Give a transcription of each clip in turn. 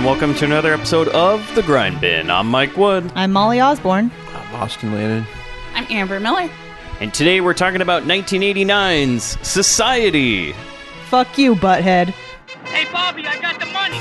welcome to another episode of The Grindbin. I'm Mike Wood. I'm Molly Osborne. I'm Austin Lannon. I'm Amber Miller. And today we're talking about 1989's Society. Fuck you, butthead. Hey, Bobby, I got the money.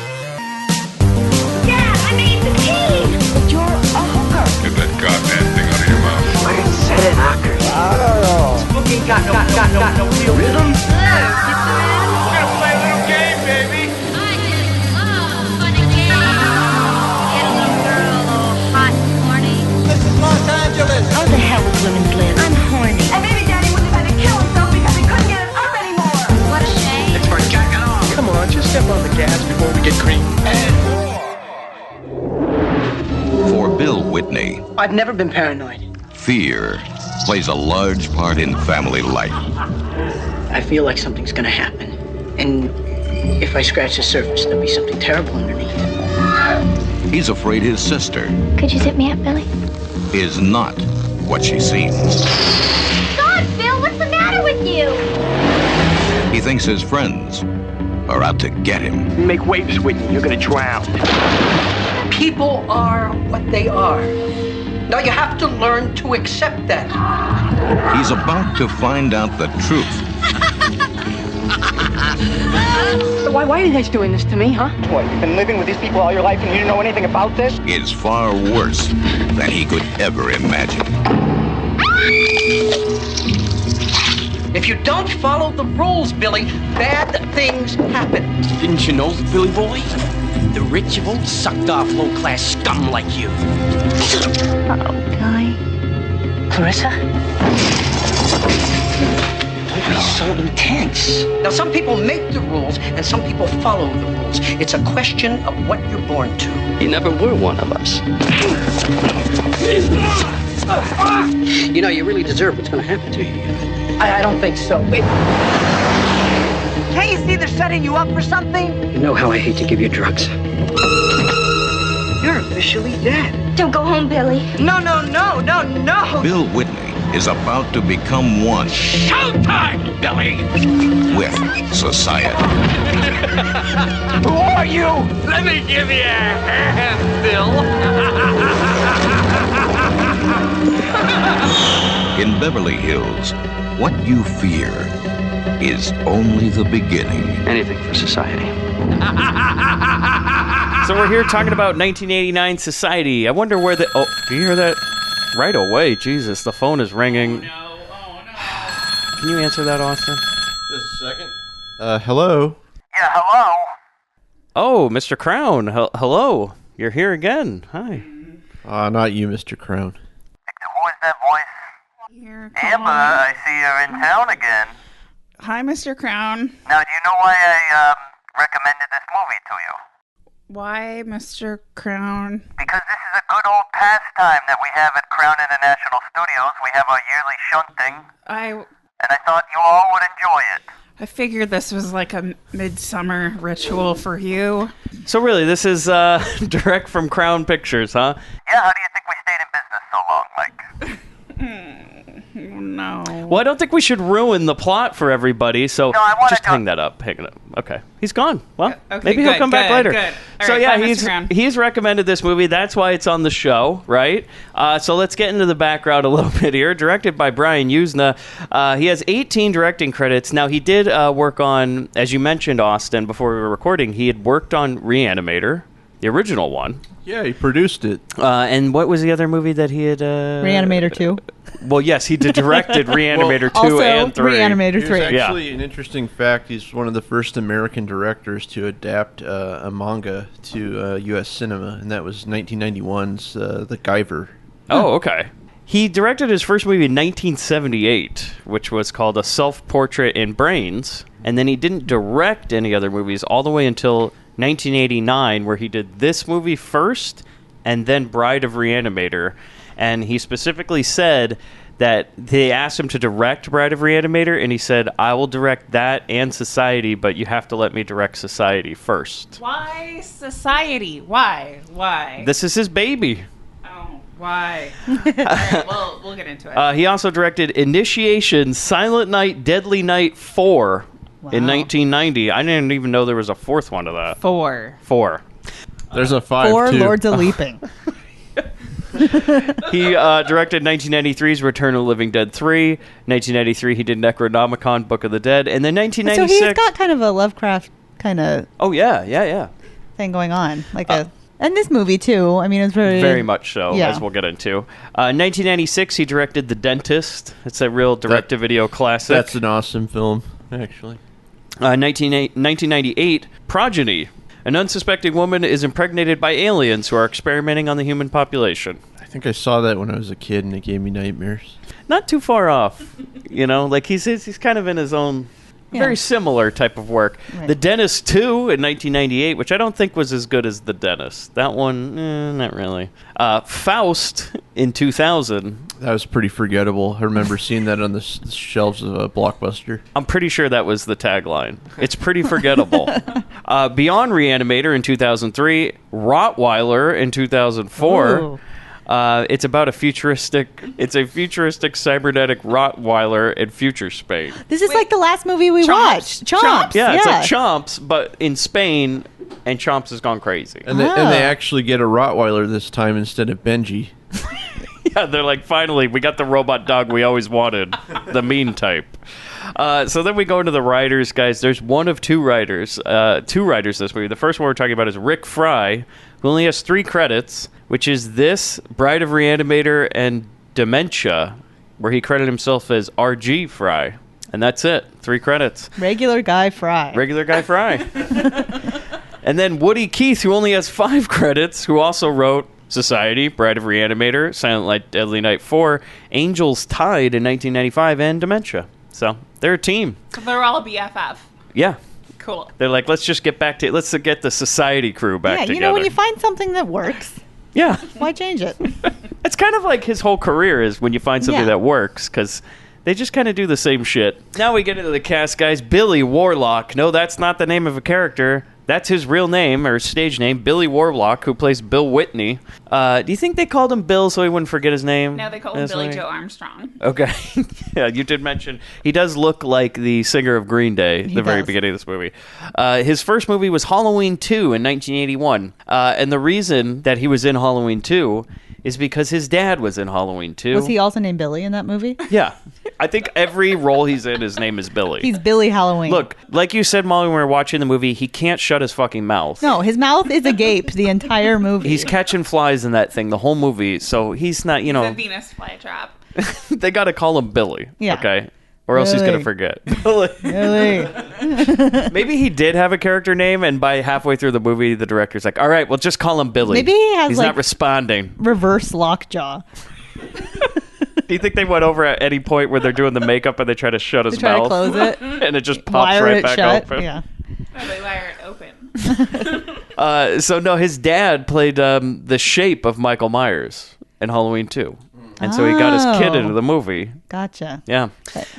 Dad, I made the team. But you're a hooker. Get that goddamn thing out of your mouth. I said it, knocker. I don't know. Spooky got no real rhythm. We're gonna play a little game, baby. I just love funny games. Get a little girl all hot and horny. This is Los Angeles. How the hell would women live? I'm horny. And maybe Daddy would have had to kill himself because he couldn't get it up anymore. What a shame. It's for jacking off. Come on, just step on the gas before we get creamed. For Bill Whitney, I've never been paranoid. fear plays a large part in family life. I feel like something's gonna happen. And if I scratch the surface, there'll be something terrible underneath. He's afraid his sister Could you zip me up, Billy? is not what she seems. God, Bill, what's the matter with you? He thinks his friends are out to get him. Make waves, Whitney. You're gonna drown. People are what they are. Now you have to learn to accept that. He's about to find out the truth Why are you guys doing this to me, huh? What, you've been living with these people all your life and you didn't know anything about this? is far worse than he could ever imagine. If you don't follow the rules, Billy, bad things happen. Didn't you know, Billy Boy? The rich have all sucked off low-class scum like you. Uh-oh, Billy. Clarissa? Don't be so intense. Now, some people make the rules, and some people follow the rules. It's a question of what you're born to. You never were one of us. You know, you really deserve what's going to happen to you. I don't think so. Wait. Can't you see they're setting you up for something? You know how I hate to give you drugs. You're officially dead. Don't go home, Billy. No. Bill Whitney is about to become one Showtime, Billy. with society. Who are you? Let me give you a hand, Bill. In Beverly Hills, what you fear is only the beginning. Anything for society. So we're here talking about 1989 Society. I wonder where the... Oh, do you hear that? Right away. Jesus, the phone is ringing. Oh, no. Can you answer that, Austin? Just a second. Hello? Yeah, hello. Oh, Mr. Crown. Hello. You're here again. Hi. Not you, Mr. Crown. Who is that voice? Here, Amber, I see you're in town again. Hi, Mr. Crown. Now, do you know why I recommended this movie to you? Why, Mr. Crown? Because this is a good old pastime that we have at Crown International Studios. We have our yearly shunting, and I thought you all would enjoy it. I figured this was like a midsummer ritual for you. So really, this is direct from Crown Pictures, huh? Yeah, how do you think we stayed in business so long, Mike? No. Well, I don't think we should ruin the plot for everybody, so No, I wanna just know- hang that up. Hang it up. Okay. He's gone. Well, Okay, maybe he'll good, come back good, later. good. All So right, yeah, bye, Mr. Crown. he's recommended this movie. That's why it's on the show, right? So let's get into the background a little bit here. Directed by Brian Usna. He has 18 directing credits. Now, he did work on, as you mentioned, Austin, before we were recording, he had worked on Reanimator, the original one. Yeah, he produced it. And what was the other movie that he had... Reanimator 2. Well, yes, he directed Reanimator 2 Also, and 3. Reanimator 3. Here's Yeah. actually an interesting fact. He's one of the first American directors to adapt a manga to U.S. cinema, and that was 1991's The Guyver. Oh, okay. He directed his first movie in 1978, which was called A Self-Portrait in Brains, and then he didn't direct any other movies all the way until 1989, where he did this movie first, and then Bride of Reanimator. And he specifically said that they asked him to direct Bride of Reanimator, and he said, I will direct that and Society, but you have to let me direct Society first. Why Society? Why? This is his baby. Oh, why? All right, we'll get into it. He also directed Initiation, Silent Night, Deadly Night 4 in 1990. I didn't even know there was a fourth one to that. Four. There's a 5 4 too. Lords of Leaping. He directed 1993's Return of the Living Dead 3. 1993, he did Necronomicon, Book of the Dead. And then So 1996... he's got kind of a Lovecraft kind of Oh, yeah. thing going on. And this movie, too. I mean, it's Very much so, Yeah. as we'll get into. 1996, he directed The Dentist. It's a real direct-to-video classic. That's an awesome film, actually. 1998, Progeny. An unsuspecting woman is impregnated by aliens who are experimenting on the human population. I think I saw that when I was a kid, and it gave me nightmares. Not too far off. Like he's kind of in his own... Yeah. Very similar type of work. Right. The Dentist 2 in 1998, which I don't think was as good as The Dentist. That one, not really. Faust in 2000. That was pretty forgettable. I remember seeing that on the shelves of a Blockbuster. I'm pretty sure that was the tagline. It's pretty forgettable. Beyond Reanimator in 2003. Rottweiler in 2004. Ooh. It's about a futuristic cybernetic Rottweiler in future Spain. This is like the last movie we watched. Chomps. Yeah, it's like Chomps, but in Spain, and Chomps has gone crazy. And they actually get a Rottweiler this time instead of Benji. Yeah, they're like, finally, we got the robot dog we always wanted, the mean type. So then we go into the writers, guys. There's one of two writers this movie. The first one we're talking about is Rick Fry, who only has 3 credits, which is this, Bride of Reanimator, and Dementia, where he credited himself as R.G. Fry. And that's it. 3 credits. Regular Guy Fry. And then Woody Keith, who only has 5 credits, who also wrote Society, Bride of Reanimator, Silent Night, Deadly Night 4, Angels Tide in 1995, and Dementia. So they're a team. So they're all BFF. Yeah. Cool. They're like, let's get the Society crew back together. You know, when you find something that works, yeah, why change it? It's kind of like his whole career is when you find something Yeah. that works, because they just kind of do the same shit. Now we get into the cast, guys. Billy Warlock. No, that's not the name of a character. That's his real name, or stage name, Billy Warlock, who plays Bill Whitney. Do you think they called him Bill so he wouldn't forget his name? No, they call him Billy Joe Armstrong. Okay. Yeah, you did mention he does look like the singer of Green Day at the very does. beginning of this movie. His first movie was Halloween 2 in 1981. And the reason that he was in Halloween 2 is because his dad was in Halloween 2. Was he also named Billy in that movie? Yeah. I think every role he's in, his name is Billy. He's Billy Halloween. Look, like you said, Molly, when we were watching the movie, he can't shut his fucking mouth. No, his mouth is agape the entire movie. He's catching flies in that thing the whole movie, so he's not, He's a Venus flytrap. they got to call him Billy. Yeah. Okay? Or else he's Billy. going to forget. Billy. Billy. Maybe he did have a character name, and by halfway through the movie, the director's like, all right, well, just call him Billy. Maybe he has, he's like, not responding. Reverse lockjaw. Do you think they went over at any point where they're doing the makeup and they try to shut his They try to mouth? close it. And it just pops Wire right it back shut. open? Yeah. Oh, they wire it open. So, no, his dad played the shape of Michael Myers in Halloween 2. And so he got his kid into the movie. Gotcha. Yeah.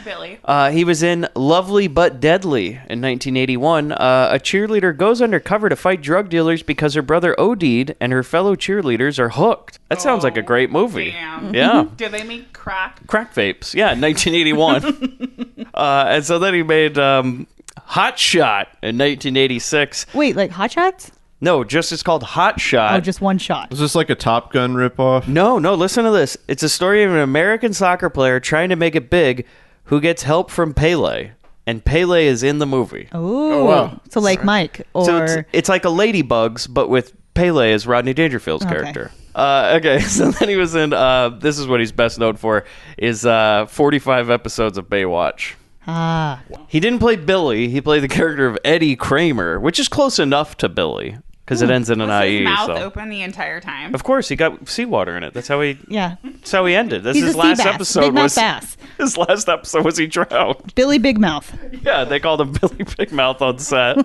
Billy. He was in Lovely But Deadly in 1981. A cheerleader goes undercover to fight drug dealers because her brother OD'd and her fellow cheerleaders are hooked. That sounds like a great movie. Damn. Yeah. Do they make crack? Crack vapes. Yeah, 1981. And so then he made Hot Shot in 1986. Wait, like Hot Shots? No, it's called Hot Shot. Oh, just one shot. Was this like a Top Gun ripoff? No, listen to this. It's a story of an American soccer player trying to make it big who gets help from Pele. And Pele is in the movie. Ooh. Oh, wow. So like Mike or... So it's like a Ladybugs, but with Pele as Rodney Dangerfield's Okay. character. Okay, so then he was in, this is what he's best known for, is 45 episodes of Baywatch. Ah. He didn't play Billy. He played the character of Eddie Kramer, which is close enough to Billy, because it ends in an Was IE. his mouth so. open the entire time? Of course, he got seawater in it. That's how he ended. That's He's his a last sea bass. episode. Big mouth was bass. His last episode was he drowned. Billy Big Mouth. Yeah, they called him Billy Big Mouth on set.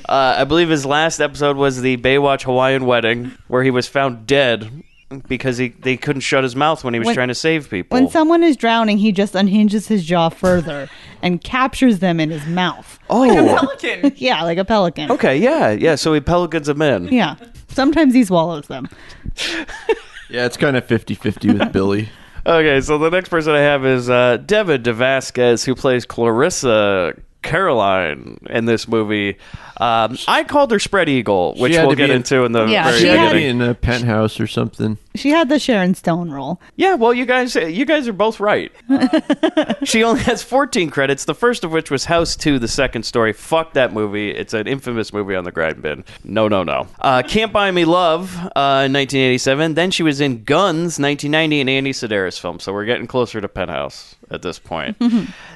I believe his last episode was the Baywatch Hawaiian wedding, where he was found dead because they couldn't shut his mouth when he was trying to save people. When someone is drowning, he just unhinges his jaw further and captures them in his mouth. Oh. Like a pelican. Yeah, like a pelican. Okay, yeah. So he pelicans them in. Yeah. Sometimes he swallows them. Yeah, it's kind of 50-50 with Billy. Okay, so the next person I have is Devin DeVasquez, who plays Clarissa Caroline in this movie. I called her Spread Eagle, which She had we'll to get be in- into in the Yeah, very She had to beginning. be in a penthouse or something. She had the Sharon Stone role. Yeah, well, you guys are both right. She only has 14 credits, the first of which was House 2, The Second Story. Fuck that movie. It's an infamous movie on the Grindbin. No. Can't Buy Me Love in 1987. Then she was in Guns, 1990, an Andy Sedaris film. So we're getting closer to Penthouse at this point.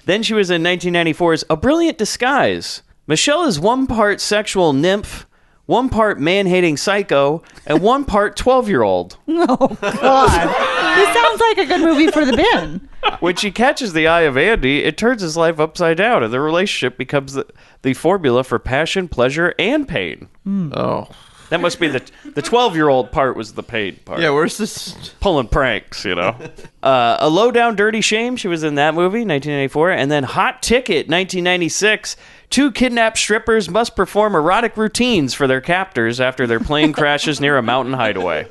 Then she was in 1994's A Brilliant Disguise. Michelle is one part sexual nymph, one part man-hating psycho, and one part 12-year-old. Oh, God. This sounds like a good movie for the bin. When she catches the eye of Andy, it turns his life upside down, and the relationship becomes the formula for passion, pleasure, and pain. Oh. That must be the 12-year-old part was the pain part. Yeah, where's this? Pulling pranks, you know. A Low Down Dirty Shame, she was in that movie, 1984. And then Hot Ticket, 1996. Two kidnapped strippers must perform erotic routines for their captors after their plane crashes near a mountain hideaway.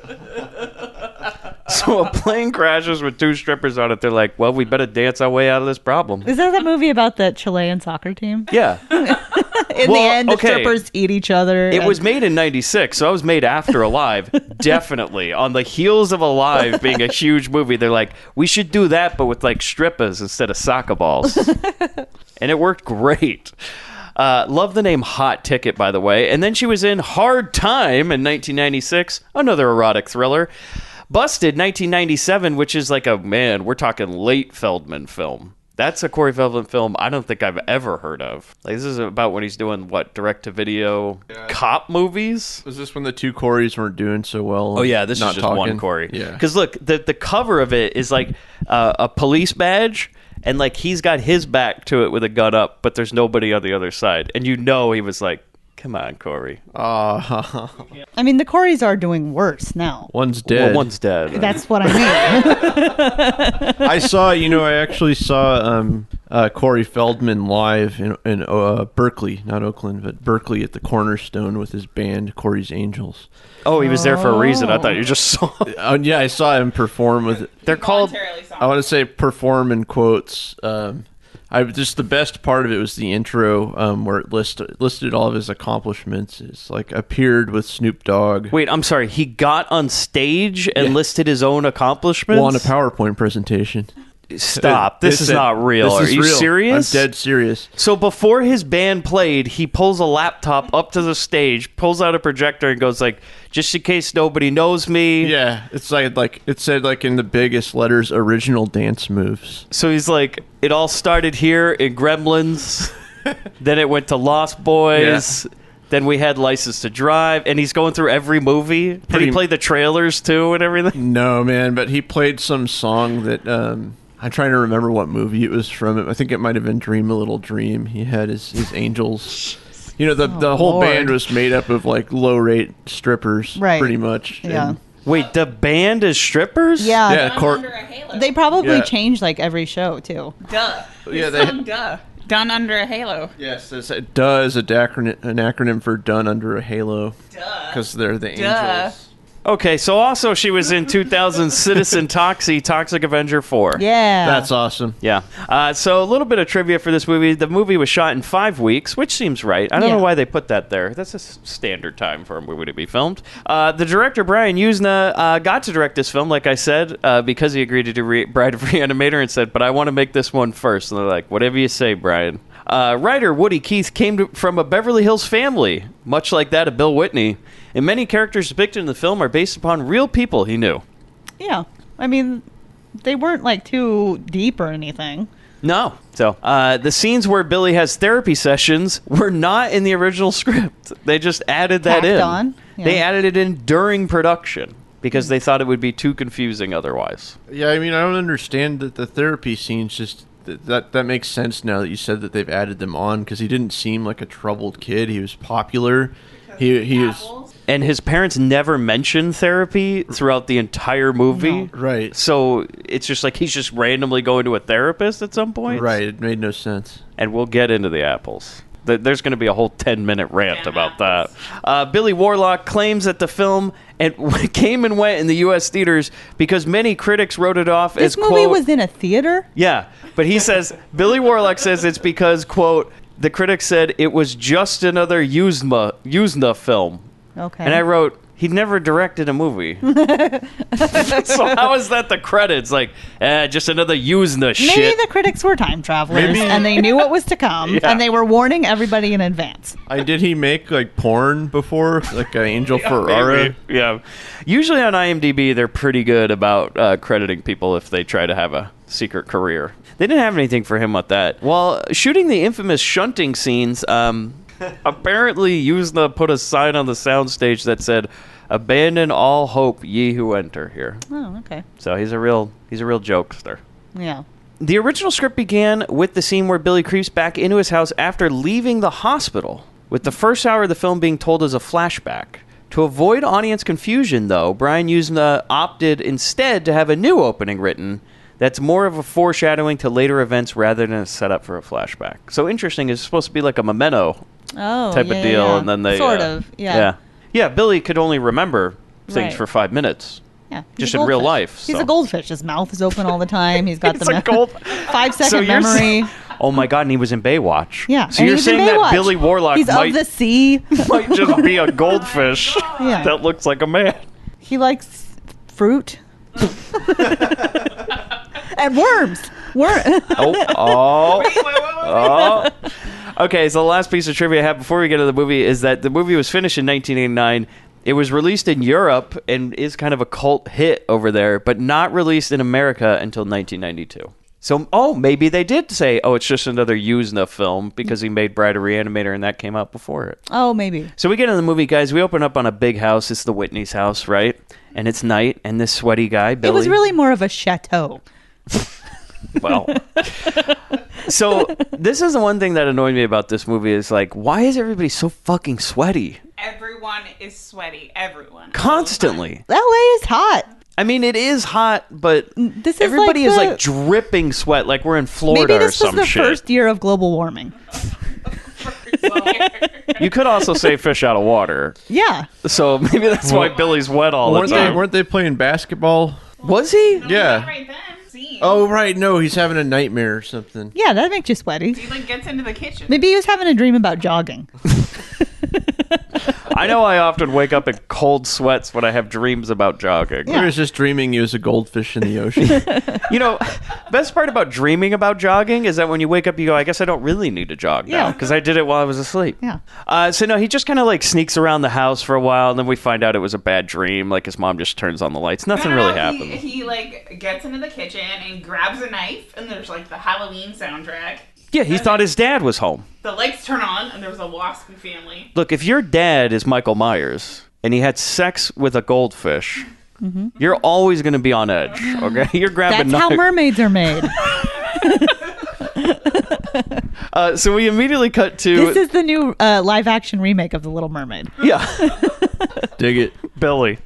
So a plane crashes with two strippers on it. They're like, well, we better dance our way out of this problem. Is that movie about the Chilean soccer team? Yeah. In the end, the strippers eat each other. It was made in 96, so I was made after Alive. Definitely. On the heels of Alive being a huge movie, they're like, we should do that, but with like strippers instead of soccer balls. And it worked great. Love the name Hot Ticket, by the way. And then she was in Hard Time in 1996, another erotic thriller. Busted, 1997, which is like we're talking late Feldman film. That's a Corey Feldman film I don't think I've ever heard of. Like, this is about when he's doing, direct-to-video cop movies? Was this when the two Coreys weren't doing so well? Oh, yeah, this is just one Corey. Yeah. Because, look, the cover of it is like a police badge, and, like, he's got his back to it with a gun up, but there's nobody on the other side. And you know he was like, come on, Corey. I mean, the Coreys are doing worse now. One's dead. Well, one's dead. That's what I mean. I actually saw Corey Feldman live in Berkeley, not Oakland, but Berkeley at the Cornerstone with his band, Corey's Angels. Oh, he was there for a reason. I thought you just saw. Yeah, I saw him perform with. They're called. I want to say perform in quotes. Just the best part of it was the intro where it listed all of his accomplishments. It's like appeared with Snoop Dogg. Wait, I'm sorry. He got on stage and listed his own accomplishments? Well, on a PowerPoint presentation. Stop. This is not real. Are you serious? I'm dead serious. So before his band played, he pulls a laptop up to the stage, pulls out a projector, and goes like, just in case nobody knows me. Yeah, it's like it said like in the biggest letters, original dance moves. So he's like, it all started here in Gremlins. Then it went to Lost Boys. Yeah. Then we had License to Drive, and he's going through every movie. Did he play the trailers too and everything? No, man, but he played some song that I'm trying to remember what movie it was from. I think it might have been Dream a Little Dream. He had his angels. You know, the whole band was made up of like low rate strippers, right? Pretty much. Yeah. And wait, the band is strippers? Yeah. Under a halo. They probably change like every show too. Duh. Yeah, Duh. Done under a halo. Yes, DUH is an acronym for Done Under a Halo. Duh. Because they're the angels. Okay, so also she was in 2000's Citizen Toxic Avenger 4. Yeah. That's awesome. Yeah. So a little bit of trivia for this movie. The movie was shot in 5 weeks, which seems right. I don't know why they put that there. That's a standard time for a movie to be filmed. The director, Brian Usna, got to direct this film, like I said, because he agreed to do Bride of Reanimator and said, but I want to make this one first. And they're like, whatever you say, Brian. Writer Woody Keith came from a Beverly Hills family, much like that of Bill Whitney. And many characters depicted in the film are based upon real people he knew. Yeah. I mean, they weren't like too deep or anything. No. So the scenes where Billy has therapy sessions were not in the original script. They just added that Tacked in. on? Yeah. They added it in during production because they thought it would be too confusing otherwise. Yeah, I mean, I don't understand that the therapy scenes just... That makes sense now that you said that they've added them on because he didn't seem like a troubled kid. He was popular. He was... And his parents never mentioned therapy throughout the entire movie. No. Right. So it's just like he's just randomly going to a therapist at some point. Right. It made no sense. And we'll get into the apples. There's going to be a whole 10-minute rant about that. Billy Warlock claims that the film came and went in the U.S. theaters because many critics wrote it off as, This movie quote... was in a theater? Yeah, but he says, Billy Warlock says it's because, quote, The critics said it was just another Yuzna film. Okay. And I wrote, he never directed a movie. So how is that the credits? Like, just another Yuzna shit. Maybe the critics were time travelers and they knew what was to come and they were warning everybody in advance. Did he make like porn before? Like an Angel Ferrara? Maybe. Yeah. Usually on IMDb, they're pretty good about crediting people if they try to have a secret career. They didn't have anything for him with that. While shooting the infamous shunting scenes, apparently Yuzna put a sign on the soundstage that said, "Abandon all hope, ye who enter here." Oh, okay. So he's a real jokester. Yeah. The original script began with the scene where Billy creeps back into his house after leaving the hospital, with the first hour of the film being told as a flashback. To avoid audience confusion, though, Brian Yuzna opted instead to have a new opening written that's more of a foreshadowing to later events rather than a setup for a flashback. So interesting, it's supposed to be like a memento type of deal, and then they sort of, yeah. Yeah, Billy could only remember things Right. for 5 minutes. Yeah, Just in real life. He's so. a goldfish. His mouth is open all the time. He's got He's a gold- 5-second So you're memory. Oh my God, and he was in Baywatch. Yeah. So and you're he was in saying that Baywatch. Billy Warlock He's might, of the sea. might just be a goldfish Yeah. that looks like a man. He likes fruit. And worms. Oh. Okay, so the last piece of trivia I have before we get to the movie is that the movie was finished in 1989. It was released in Europe and is kind of a cult hit over there, but not released in America until 1992. So, maybe they did say, it's just another Yuzna film because he made Bride a Reanimator and that came out before it. Oh, maybe. So we get in the movie, guys. We open up on a big house. It's the Whitney's house, right? And it's night, and this sweaty guy, Billy. It was really more of a chateau. Well, so this is the one thing that annoyed me about this movie is like, why is everybody so fucking sweaty? Everyone is sweaty. Everyone. Constantly. LA is hot. I mean, it is hot, but This is everybody like is the- like dripping sweat like we're in Florida Maybe this or was some the shit. first year of global warming. You could also say fish out of water. Yeah. So maybe that's why Billy's wet all the time. Weren't they playing basketball? Was he? Yeah. Right then. See. Oh, right. No, he's having a nightmare or something. Yeah, that makes you sweaty. He like gets into the kitchen. Maybe he was having a dream about jogging. I know I often wake up in cold sweats when I have dreams about jogging. He was just dreaming he was a goldfish in the ocean. You know, best part about dreaming about jogging is that when you wake up, you go, I guess I don't really need to jog now Yeah. because I did it while I was asleep. Yeah. So no, he just kind of like sneaks around the house for a while, and then we find out it was a bad dream. Like his mom just turns on the lights. Nothing really happened. He like gets into the kitchen and grabs a knife, and there's like the Halloween soundtrack. Yeah, he thought his dad was home. The lights turn on, and there's a waspy family. Look, if your dad is Michael Myers and he had sex with a goldfish, you're always going to be on edge, okay? You're grabbing That's how knife. mermaids are made. So we immediately cut to... This is the new live action remake of The Little Mermaid. Yeah. Dig it. Billy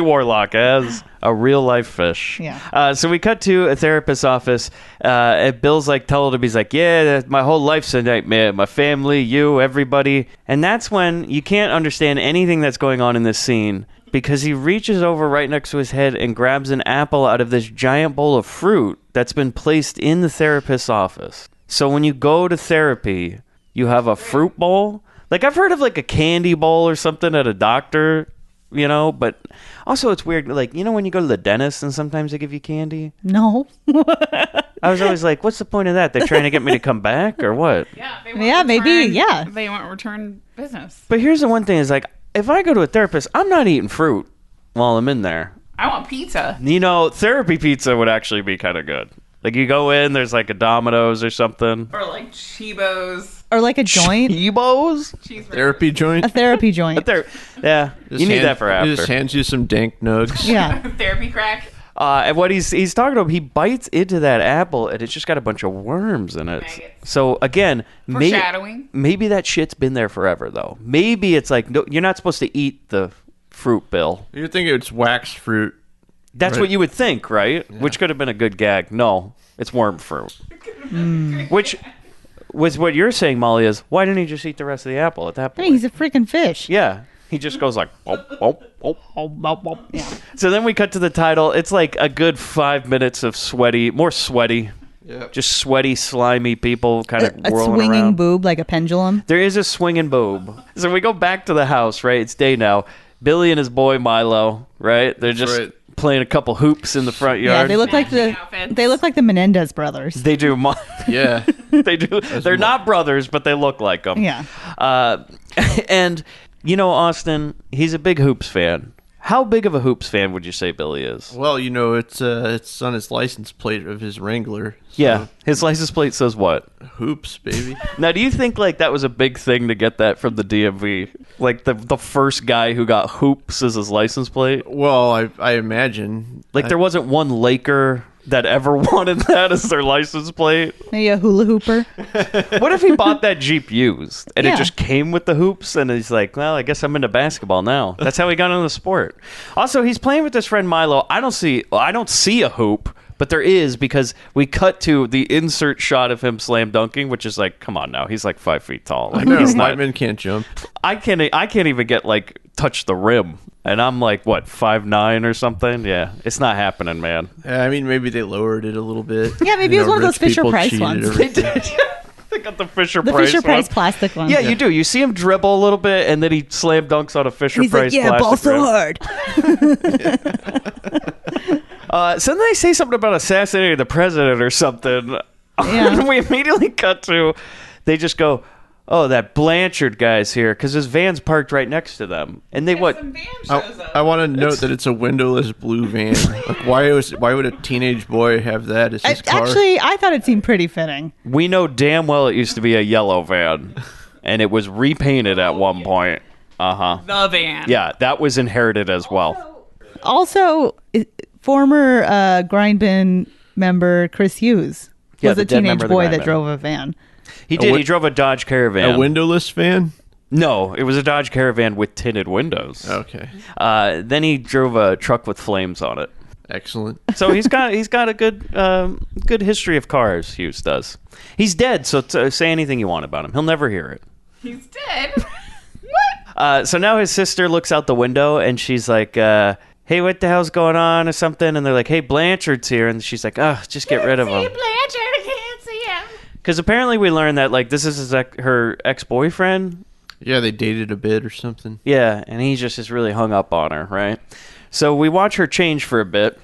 Warlock as a real life fish. Yeah. So we cut to a therapist's office. And Bill's like telling him, he's like, yeah, my whole life's a nightmare. My family, you, everybody. And that's when you can't understand anything that's going on in this scene because he reaches over right next to his head and grabs an apple out of this giant bowl of fruit that's been placed in the therapist's office. So when you go to therapy, you have a fruit bowl. Like I've heard of like a candy bowl or something at a doctor, you know, but also it's weird. Like, you know, when you go to the dentist and sometimes they give you candy. No. I was always like, what's the point of that? They're trying to get me to come back or what? Yeah, they want return business. But here's the one thing is like, if I go to a therapist, I'm not eating fruit while I'm in there. I want pizza. You know, therapy pizza would actually be kind of good. Like you go in, there's like a Domino's or something. Or like Chibos. Or like a joint. Chibos? Therapy joint? A therapy joint. Yeah, you need that for after. He just hands you some dank nugs. Yeah. Therapy crack. And what he's talking about, he bites into that apple and it's just got a bunch of worms in it. Maggots. So again, Foreshadowing. maybe that shit's been there forever though. Maybe it's like, no, you're not supposed to eat the fruit, Bill. You think it's wax fruit. That's Right. what you would think, right? Yeah. Which could have been a good gag. No, it's worm fruit. Which was what you're saying, Molly, is why didn't he just eat the rest of the apple at that I point? mean, he's a freaking fish. Yeah. He just goes like, Yeah. So then we cut to the title. It's like a good 5 minutes of more sweaty. Yep. Just sweaty, slimy people kind of A whirling swinging around. boob like a pendulum. There is a swinging boob. So we go back to the house, right? It's day now. Billy and his boy Milo, right? They're just playing a couple hoops in the front yard. Yeah, they look like the Menendez brothers. They do. Yeah. They do. They're not brothers, but they look like them. Yeah. And, Austin, he's a big hoops fan. How big of a hoops fan would you say Billy is? Well, it's on his license plate of his Wrangler. So. Yeah, his license plate says what? Hoops, baby. Now, do you think that was a big thing to get that from the DMV? Like the first guy who got hoops as his license plate? Well, I imagine. There wasn't one Laker that ever wanted that as their license plate. Maybe a hula hooper. What if he bought that Jeep used and it just came with the hoops and he's like, well, I guess I'm into basketball now. That's how he got into the sport. Also, he's playing with his friend Milo. I don't see a hoop, but there is, because we cut to the insert shot of him slam dunking, which is like, come on now, he's like 5 feet tall. I know, white men can't jump. I can't even get touch the rim. And I'm like, what, 5'9" or something? Yeah, it's not happening, man. Yeah, I mean, maybe they lowered it a little bit. Yeah, maybe it was one of those Fisher-Price ones. They did. They got the Fisher-Price The Fisher-Price plastic one. Yeah, you do. You see him dribble a little bit, and then he slam dunks on a Fisher-Price plastic. He's like, plastic ball so rim. hard. So then they say something about assassinating the president or something. Yeah. We immediately cut to, they just go, oh, that Blanchard guy's here, because his van's parked right next to them. And they I want to note that it's a windowless blue van. Like, why would a teenage boy have that as his car? Actually, I thought it seemed pretty fitting. We know damn well it used to be a yellow van, and it was repainted at one point. The van. Yeah, that was inherited as well. Also, former Grindbin member Chris Hughes was a teenage boy that drove a van. He did. He drove a Dodge Caravan. A windowless van? No, it was a Dodge Caravan with tinted windows. Okay. Then he drove a truck with flames on it. Excellent. So he's got a good history of cars. Hughes does. He's dead, so say anything you want about him. He'll never hear it. He's dead. What? So now his sister looks out the window and she's like, "Hey, what the hell's going on?" or something. And they're like, "Hey, Blanchard's here," and she's like, "Oh, just get rid of him." Blanchard, I can't see him. Because apparently we learned that this is her ex-boyfriend. Yeah, they dated a bit or something. Yeah, and he just is really hung up on her, right? So we watch her change for a bit.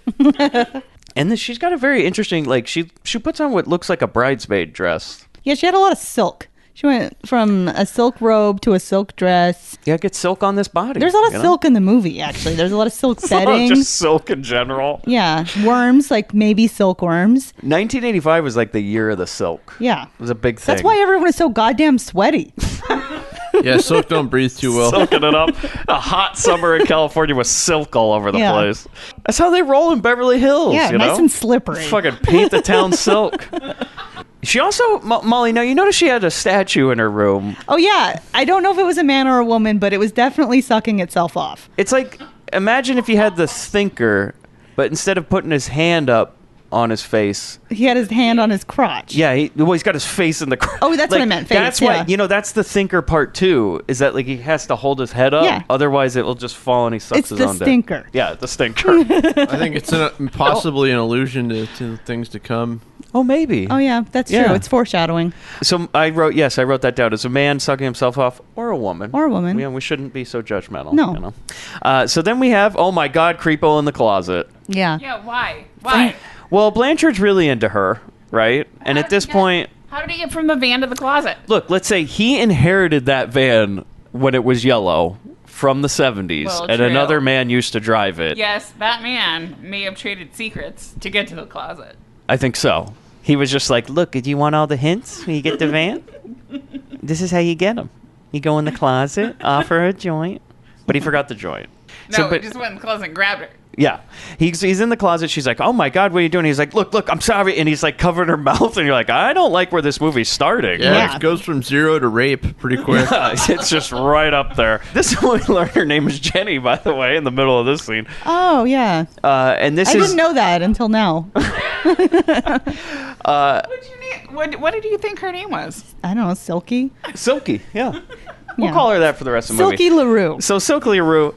And then she's got a very interesting, she puts on what looks like a bridesmaid dress. Yeah, she had a lot of silk. She went from a silk robe to a silk dress. Yeah, get silk on this body. There's a lot of silk in the movie, actually. There's a lot of silk bedding. Just silk in general. Yeah, worms, maybe silkworms. 1985 was the year of the silk. Yeah. It was a big thing. That's why everyone is so goddamn sweaty. Yeah, silk don't breathe too well. Silking it up. A hot summer in California with silk all over the place. That's how they roll in Beverly Hills. Yeah, nice and slippery. Fucking paint the town silk. She also, Molly, now you notice she had a statue in her room. Oh, yeah. I don't know if it was a man or a woman, but it was definitely sucking itself off. It's like, imagine if you had the thinker, but instead of putting his hand up on his face, he had his hand on his crotch. Yeah, he's got his face in the crotch. Oh, that's what I meant. Face, that's why, that's the thinker part too, is that he has to hold his head up. Yeah. Otherwise it will just fall and he sucks his own dick. It's the stinker. Yeah, the stinker. I think it's possibly an allusion to things to come. Oh, maybe. Oh, yeah, that's true. It's foreshadowing. So I wrote that down. Is a man sucking himself off or a woman? Or a woman. We shouldn't be so judgmental. No. So then we have, oh my God, Creepo in the closet. Yeah. Yeah, why? Why? Well, Blanchard's really into her, right? And at this point... How did he get from the van to the closet? Look, let's say he inherited that van when it was yellow from the 70s, and true. another man used to drive it. Yes, that man may have traded secrets to get to the closet. I think so. He was just like, look, do you want all the hints when you get the van? This is how you get them. You go in the closet, offer a joint. But he forgot the joint. No, he just went in the closet and grabbed her. Yeah. He's in the closet. She's like, oh my God, what are you doing? He's like, look, I'm sorry. And he's covering her mouth. And you're like, I don't like where this movie's starting. Yeah, it goes from 0 to rape pretty quick. Yeah, it's just right up there. This is when we learned her name is Jenny, by the way, in the middle of this scene. Oh, yeah. And I didn't know that until now. What did you think her name was? I don't know, Silky? Silky, yeah. We'll call her that for the rest of the movie. Silky LaRue. So Silky LaRue.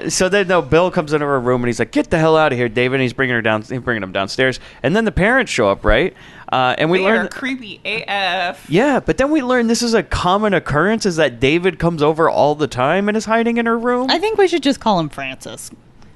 So then Bill comes into her room and he's like, "Get the hell out of here, David." And he's bringing him downstairs. And then the parents show up, right? And we learn creepy AF. Yeah, but then we learn this is a common occurrence, is that David comes over all the time and is hiding in her room. I think we should just call him Francis.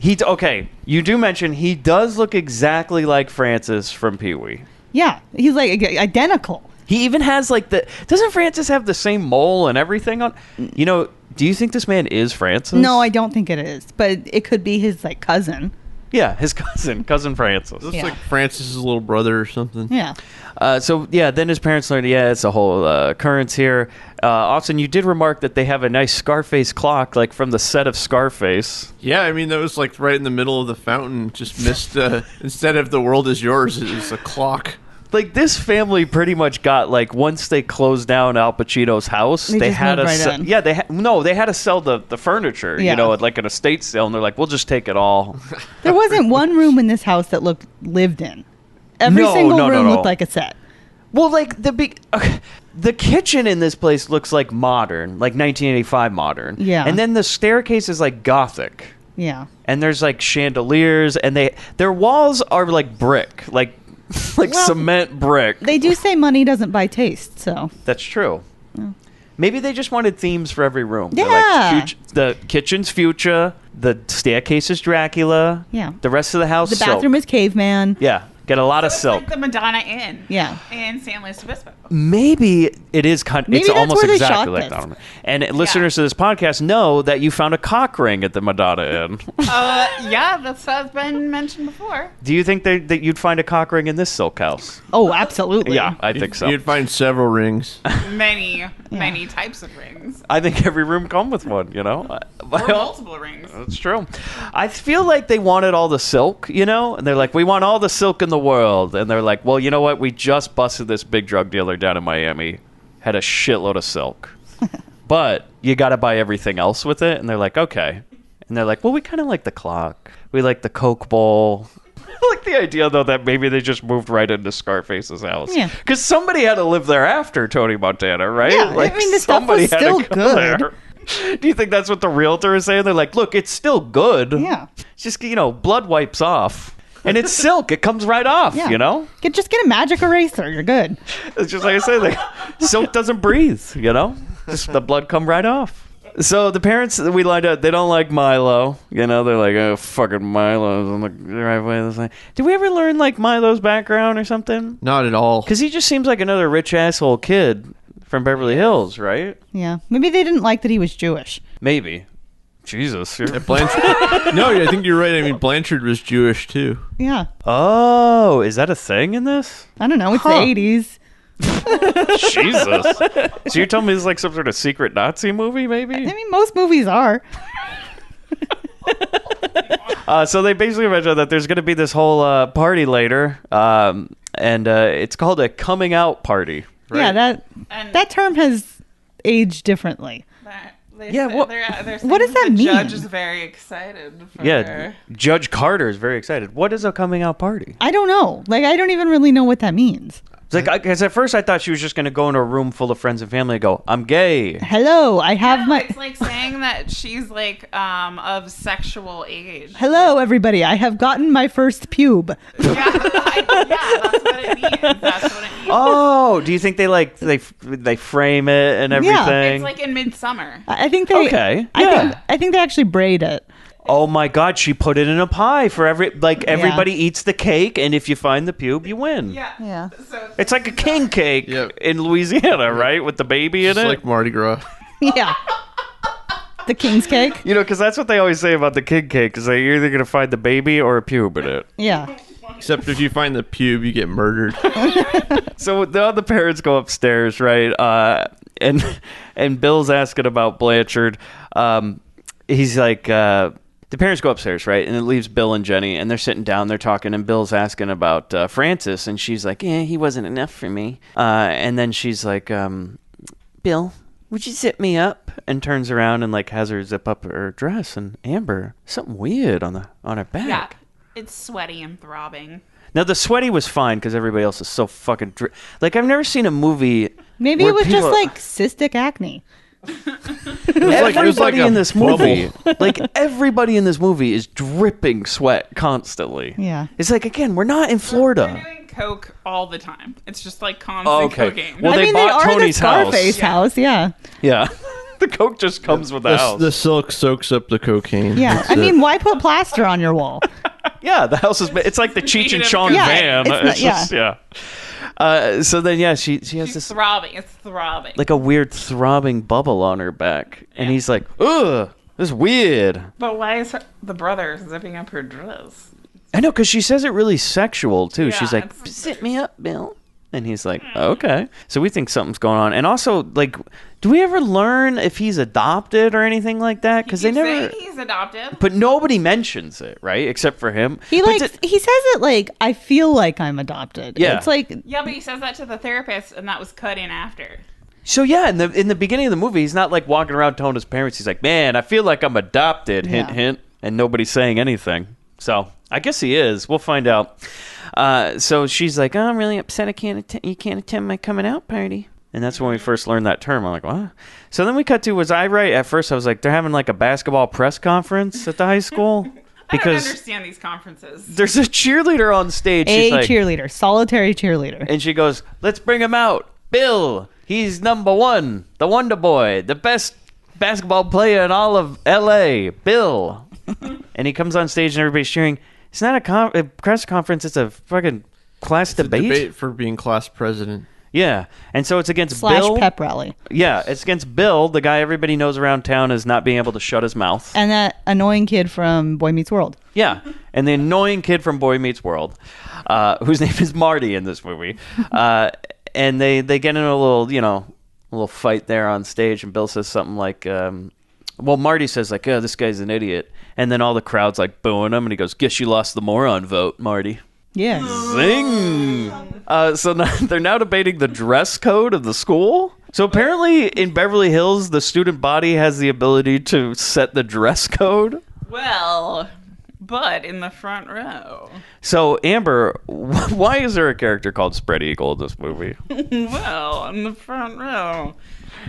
Okay, you do mention he does look exactly like Francis from Pee-wee. Yeah, he's like identical. He even has like doesn't Francis have the same mole and everything on? You know, do you think this man is Francis? No, I don't think it is, but it could be his like cousin. Yeah, his cousin Francis. Looks like Francis's little brother or something. Yeah. Then his parents learned, it's a whole occurrence here. Austin, you did remark that they have a nice Scarface clock, like from the set of Scarface. Yeah, I mean, that was like right in the middle of the fountain. Just missed, instead of "The World Is Yours," it was a clock. Like, this family pretty much got, like, once they closed down Al Pacino's house, they had to sell. Yeah, they had to sell the furniture, you know, at like an estate sale, and they're like, "We'll just take it all." There wasn't one room in this house that looked lived in. Every single room looked like a set. Well, like the kitchen in this place looks like modern, like 1985 modern. Yeah. And then the staircase is like Gothic. Yeah. And there's like chandeliers, and their walls are like brick, like cement brick. They do say money doesn't buy taste, so. That's true. Yeah. Maybe they just wanted themes for every room. Yeah. Like, the kitchen's future, the staircase is Dracula. Yeah. The rest of the house, the bathroom is caveman. Yeah. Get a lot of silk. Like the Madonna Inn. Yeah. In San Luis Obispo. Maybe it is it's almost exactly like Madonna. And listeners to this podcast know that you found a cock ring at the Madonna Inn. Yeah, that's been mentioned before. Do you think that you'd find a cock ring in this silk house? Oh, absolutely. Yeah, I think so. You'd find several rings. Many types of rings. I think every room come with one, you know? Or multiple rings. That's true. I feel like they wanted all the silk, you know? And they're like, "We want all the silk in the world." And they're like, "Well, you know what? We just busted this big drug dealer down in Miami. Had a shitload of silk. But you got to buy everything else with it." And they're like, "Okay." And they're like, "Well, we kind of like the clock. We like the Coke bowl." I like the idea, though, that maybe they just moved right into Scarface's house. Yeah. Because somebody had to live there after Tony Montana, right? Yeah, like, I mean, the stuff was still good. There. Do you think that's what the realtor is saying? They're like, "Look, it's still good. Yeah. It's just, blood wipes off. And it's silk. It comes right off, you know? Just get a magic eraser. You're good." It's just like I said, like, silk doesn't breathe, you know? Just the blood come right off. So the parents that we lined up, they don't like Milo. You know, they're like, "Oh, fucking Milo's on the driveway." Did we ever learn, like, Milo's background or something? Not at all. Because he just seems like another rich asshole kid from Beverly Hills, right? Yeah. Maybe they didn't like that he was Jewish. Maybe. Jesus. Blanchard. No, I think you're right. I mean, Blanchard was Jewish, too. Yeah. Oh, is that a thing in this? I don't know. It's the 80s. Jesus. So you're telling me this is like some sort of secret Nazi movie, maybe? I mean, most movies are. So they basically mentioned that there's going to be this whole party later, and it's called a coming out party. Right? Yeah, that term has aged differently. What does that mean? The judge is very excited for her. Judge Carter is very excited. What is a coming out party? I don't know. Like, I don't even really know what that means. It's like, because at first I thought she was just going to go into a room full of friends and family and go, "I'm gay. Hello, I have my..." It's like saying that she's like of sexual age. Hello, everybody. I have gotten my first pube. Yeah, that's what it means. That's what it means. Oh, do you think they frame it and everything? Yeah. It's like in Midsummer. I think they... Okay. I think they actually braid it. Oh my God, she put it in a pie for everybody eats the cake, and if you find the pube, you win. Yeah. So it's like a king cake in Louisiana, right? With the baby in it. It's like Mardi Gras. Yeah. The king's cake. You know, because that's what they always say about the king cake, is you're either going to find the baby or a pube in it. Yeah. Except if you find the pube, you get murdered. So the parents go upstairs, right? And Bill's asking about Blanchard. He's like... The parents go upstairs, right? And it leaves Bill and Jenny, and they're sitting down, they're talking, and Bill's asking about Francis, and she's like, "Yeah, he wasn't enough for me." And then she's like, "Bill, would you zip me up?" And turns around and like has her zip up her dress, and Amber, something weird on her back. Yeah, it's sweaty and throbbing. Now the sweaty was fine because everybody else is so fucking like I've never seen a movie Maybe it was just like cystic acne. Everybody in this movie, like everybody in this movie is dripping sweat constantly. Yeah. It's like, again, we're not in Florida. They're doing coke all the time. It's just like constant cocaine. Well, they bought Tony's house. Scarface house, yeah. Yeah. The coke just comes with the house. The silk soaks up the cocaine. Yeah. I mean, why put plaster on your wall? Yeah, the house is... It's like the Cheech and Chong van. It's just, so then, she's has this... throbbing. It's throbbing. Like a weird throbbing bubble on her back. And he's like, ugh, this is weird. But why is the brother zipping up her dress? I know, because she says it really sexual, too. Yeah, she's like, sit me up, Bill. And he's like, okay. So we think something's going on. And also, like, do we ever learn if he's adopted or anything like that? Because they never... he's adopted. But nobody mentions it, right? Except for him. He says it like, I feel like I'm adopted. Yeah. It's like... Yeah, but he says that to the therapist, and that was cut in after. So yeah, in the beginning of the movie, he's not like walking around telling his parents. He's like, man, I feel like I'm adopted, hint, hint. And nobody's saying anything. So I guess he is. We'll find out. So she's like, oh, I'm really upset you can't attend my coming out party. And that's when we first learned that term. I'm like, what? So then we cut to, was I right? At first I was like, they're having like a basketball press conference at the high school? Because I don't understand these conferences. There's a cheerleader on stage. She's like, cheerleader. Solitary cheerleader. And she goes, let's bring him out. Bill, he's number one. The Wonder Boy. The best basketball player in all of L.A. Bill. And he comes on stage and everybody's cheering. It's not a press conference. It's a fucking class debate. A debate for being class president. Yeah. And so it's against / Bill. pep rally. Yeah. It's against Bill, the guy everybody knows around town as not being able to shut his mouth. And that annoying kid from Boy Meets World. Yeah. And the annoying kid from Boy Meets World, whose name is Marty in this movie. And they get in a little fight there on stage. And Bill says something like, Marty says like, oh, this guy's an idiot. And then all the crowd's like booing him. And he goes, guess you lost the moron vote, Marty. Yeah. Zing! So now, they're now debating the dress code of the school. So apparently in Beverly Hills, the student body has the ability to set the dress code. Well, but in the front row. So, Amber, why is there a character called Spread Eagle in this movie? Well, in the front row,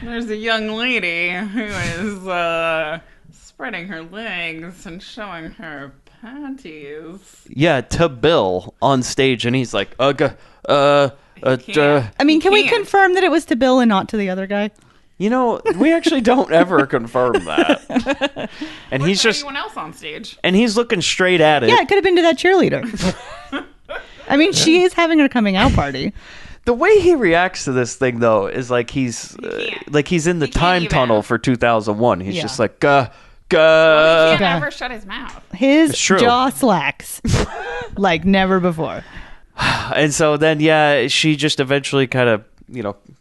there's a young lady who is spreading her legs and showing her panties. Yeah, to Bill on stage, and he's like, I mean, can we confirm that it was to Bill and not to the other guy? You know, we actually don't ever confirm that. And he's just anyone else on stage. And he's looking straight at it. Yeah, it could have been to that cheerleader. I mean, she is having her coming out party. The way he reacts to this thing, though, is like he's in the time tunnel for 2001. He's just like, Well, he can't ever shut his mouth. His jaw slacks like never before. And so then, she just eventually kind of,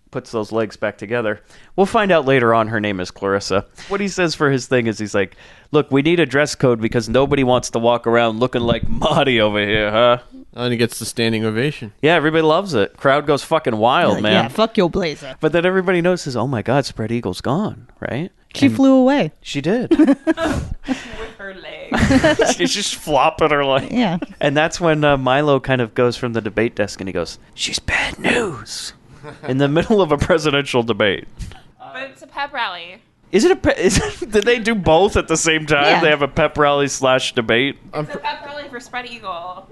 puts those legs back together. We'll find out later on her name is Clarissa. What he says for his thing is he's like, look, we need a dress code because nobody wants to walk around looking like Marty over here, huh? And he gets the standing ovation. Yeah, everybody loves it. Crowd goes fucking wild, man. Yeah, fuck your blazer. But then everybody notices, oh my God, Spread Eagle's gone, right? She flew away. She did. With her legs. She's just flopping her legs. Yeah. And that's when Milo kind of goes from the debate desk and he goes, she's bad news. In the middle of a presidential debate. But it's a pep rally. Did they do both at the same time? Yeah. They have a pep rally / debate? It's a pep rally for Spread Eagle.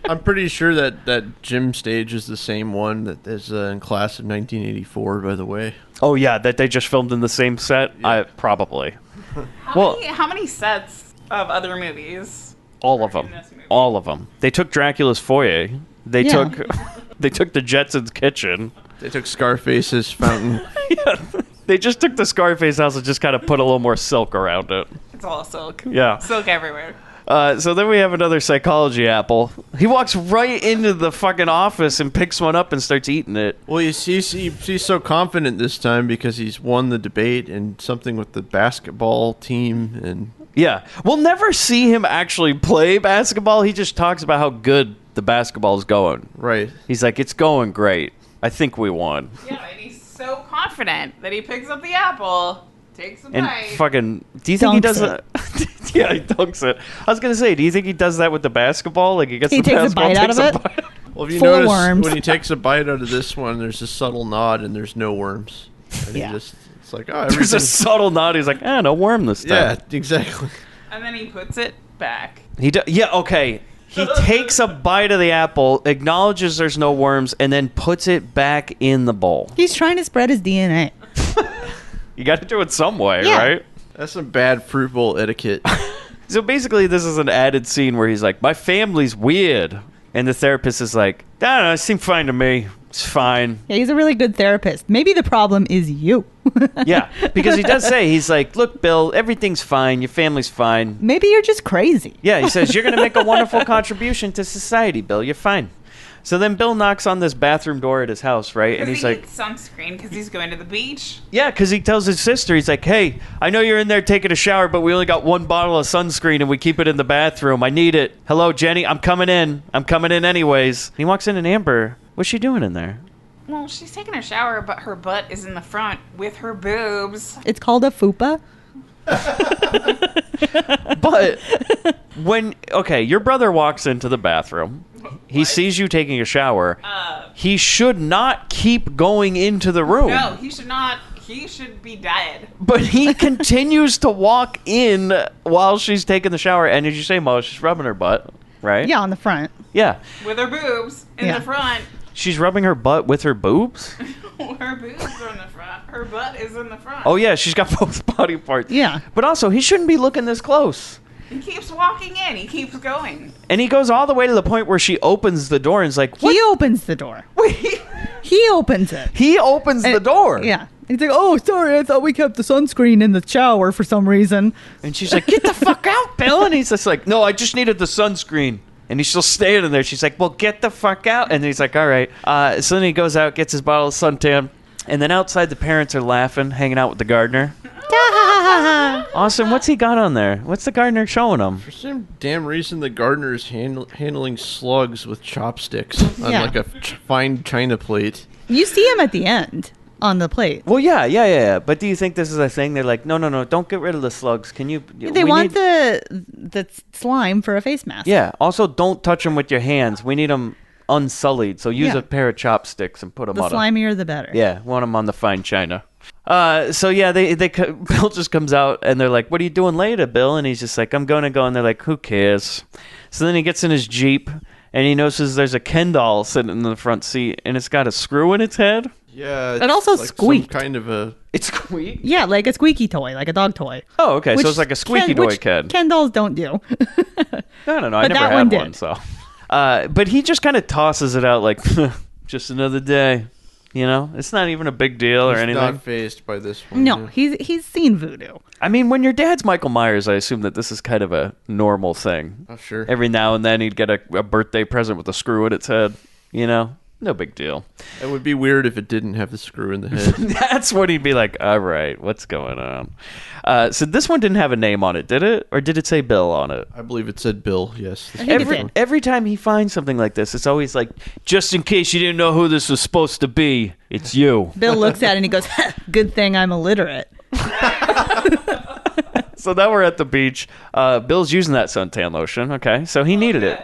I'm pretty sure that gym stage is the same one that is in class of 1984, by the way. Oh, yeah, that they just filmed in the same set? Yeah. Probably. How many sets of other movies? All of them. All of them. They took Dracula's foyer. They took the Jetsons' kitchen. They took Scarface's fountain. Yeah. They just took the Scarface house and just kind of put a little more silk around it. It's all silk. Yeah. Silk everywhere. So then we have another psychology apple. He walks right into the fucking office and picks one up and starts eating it. Well, he's so confident this time because he's won the debate and something with the basketball team. And yeah. We'll never see him actually play basketball. He just talks about how good the basketball is going. Right. He's like, it's going great. I think we won. Yeah, and he's so confident that he picks up the apple, takes a bite. And fucking, do you think he does that? Yeah, he dunks it. I was going to say, do you think he does that with the basketball? Like he takes a bite out of it? Well, if you full of notice, worms. when he takes a bite out of this one, there's a subtle nod and there's no worms. And it's like, oh, there's a subtle nod. He's like, no worm this time. Yeah, exactly. And then he puts it back. Yeah, okay. He takes a bite of the apple, acknowledges there's no worms, and then puts it back in the bowl. He's trying to spread his DNA. You got to do it some way, Yeah. right? That's some bad fruit bowl etiquette. So basically, this is an added scene where he's like, my family's weird. And the therapist is like, I don't know, it seemed fine to me. It's fine. Yeah, he's a really good therapist. Maybe the problem is you. Yeah, because he does say, he's like, look, Bill, everything's fine. Your family's fine. Maybe you're just crazy. Yeah, he says, you're going to make a wonderful contribution to society, Bill. You're fine. So then Bill knocks on this bathroom door at his house, right? And he's like, sunscreen because he's going to the beach. yeah, because he tells his sister, he's like, hey, I know you're in there taking a shower, but we only got one bottle of sunscreen and we keep it in the bathroom. I need it. Hello, Jenny. I'm coming in. I'm coming in anyways. And he walks in and Amber, what's she doing in there? Well, she's taking a shower, but her butt is in the front with her boobs. It's called a fupa. But your brother walks into the bathroom. He sees you taking a shower. He should not keep going into the room. No, he should not. He should be dead. But he continues to walk in while she's taking the shower. And as you say, Mo, she's rubbing her butt, right? Yeah, on the front. Yeah. With her boobs in the front. She's rubbing her butt with her boobs? Her boobs are in the front. Her butt is in the front. Oh, yeah, she's got both body parts. Yeah. But also, he shouldn't be looking this close. He keeps walking in. He keeps going. And he goes all the way to the point where she opens the door and is like, what? He opens the door. Wait. He opens it. He opens the door. Yeah. He's like, oh, sorry, I thought we kept the sunscreen in the shower for some reason. And she's like, get the fuck out, Bill. And he's just like, no, I just needed the sunscreen. And he's still standing there. She's like, well, get the fuck out. And he's like, all right. So then he goes out, gets his bottle of suntan. And then outside, the parents are laughing, hanging out with the gardener. Austin, what's he got on there? What's the gardener showing him? For some damn reason, the gardener is handling slugs with chopsticks on like a fine china plate. You see him at the end on the plate. Well, yeah. But do you think this is a thing? They're like, no, don't get rid of the slugs. Can you? They want the slime for a face mask. Yeah. Also, don't touch them with your hands. We need them unsullied. So use a pair of chopsticks and put them on. The slimier, the better. Yeah, want them on the fine china. So yeah, Bill just comes out and they're like, "What are you doing later, Bill?" And he's just like, "I'm going to go." And they're like, "Who cares?" So then he gets in his Jeep and he notices there's a Ken doll sitting in the front seat and it's got a screw in its head. Yeah, it also like squeaked. Some kind of a. It squeaked. Yeah, like a squeaky toy, like a dog toy. Oh, okay. So it's like a squeaky toy Ken. Ken dolls don't do. I don't know. I never had one, so. But he just kind of tosses it out like, just another day. You know, it's not even a big deal or anything. He's not fazed by this one. No, he's seen voodoo. I mean, when your dad's Michael Myers, I assume that this is kind of a normal thing. Oh, sure. Every now and then he'd get a birthday present with a screw in its head. You know, no big deal. It would be weird if it didn't have the screw in the head. That's when he'd be like, all right, what's going on? So this one didn't have a name on it, did it? Or did it say Bill on it? I believe it said Bill, yes. Every time he finds something like this, it's always like, just in case you didn't know who this was supposed to be, it's you. Bill looks at it and he goes, good thing I'm illiterate. So now we're at the beach. Bill's using that suntan lotion, okay? So he needed it.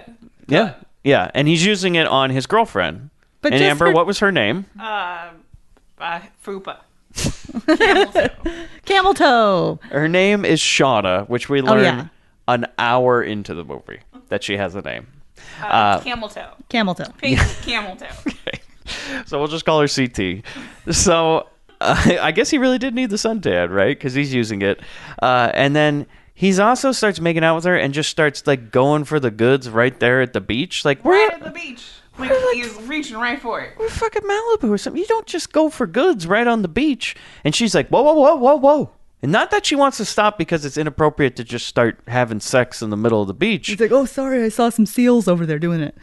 Yeah. Yeah, and he's using it on his girlfriend. But and Amber, what was her name? Fupa. Camel toe. Her name is Shauna, which we learn an hour into the movie that she has a name. Camel toe. Camel toe. Pink camel toe. Okay. So we'll just call her CT. So I guess he really did need the suntan, right? Because he's using it. And then he's also starts making out with her and just starts like going for the goods right there at the beach. Like right at the beach. Like he's reaching right for it. We're fucking Malibu or something. You don't just go for goods right on the beach. And she's like, whoa. And not that she wants to stop because it's inappropriate to just start having sex in the middle of the beach. He's like, oh, sorry, I saw some seals over there doing it.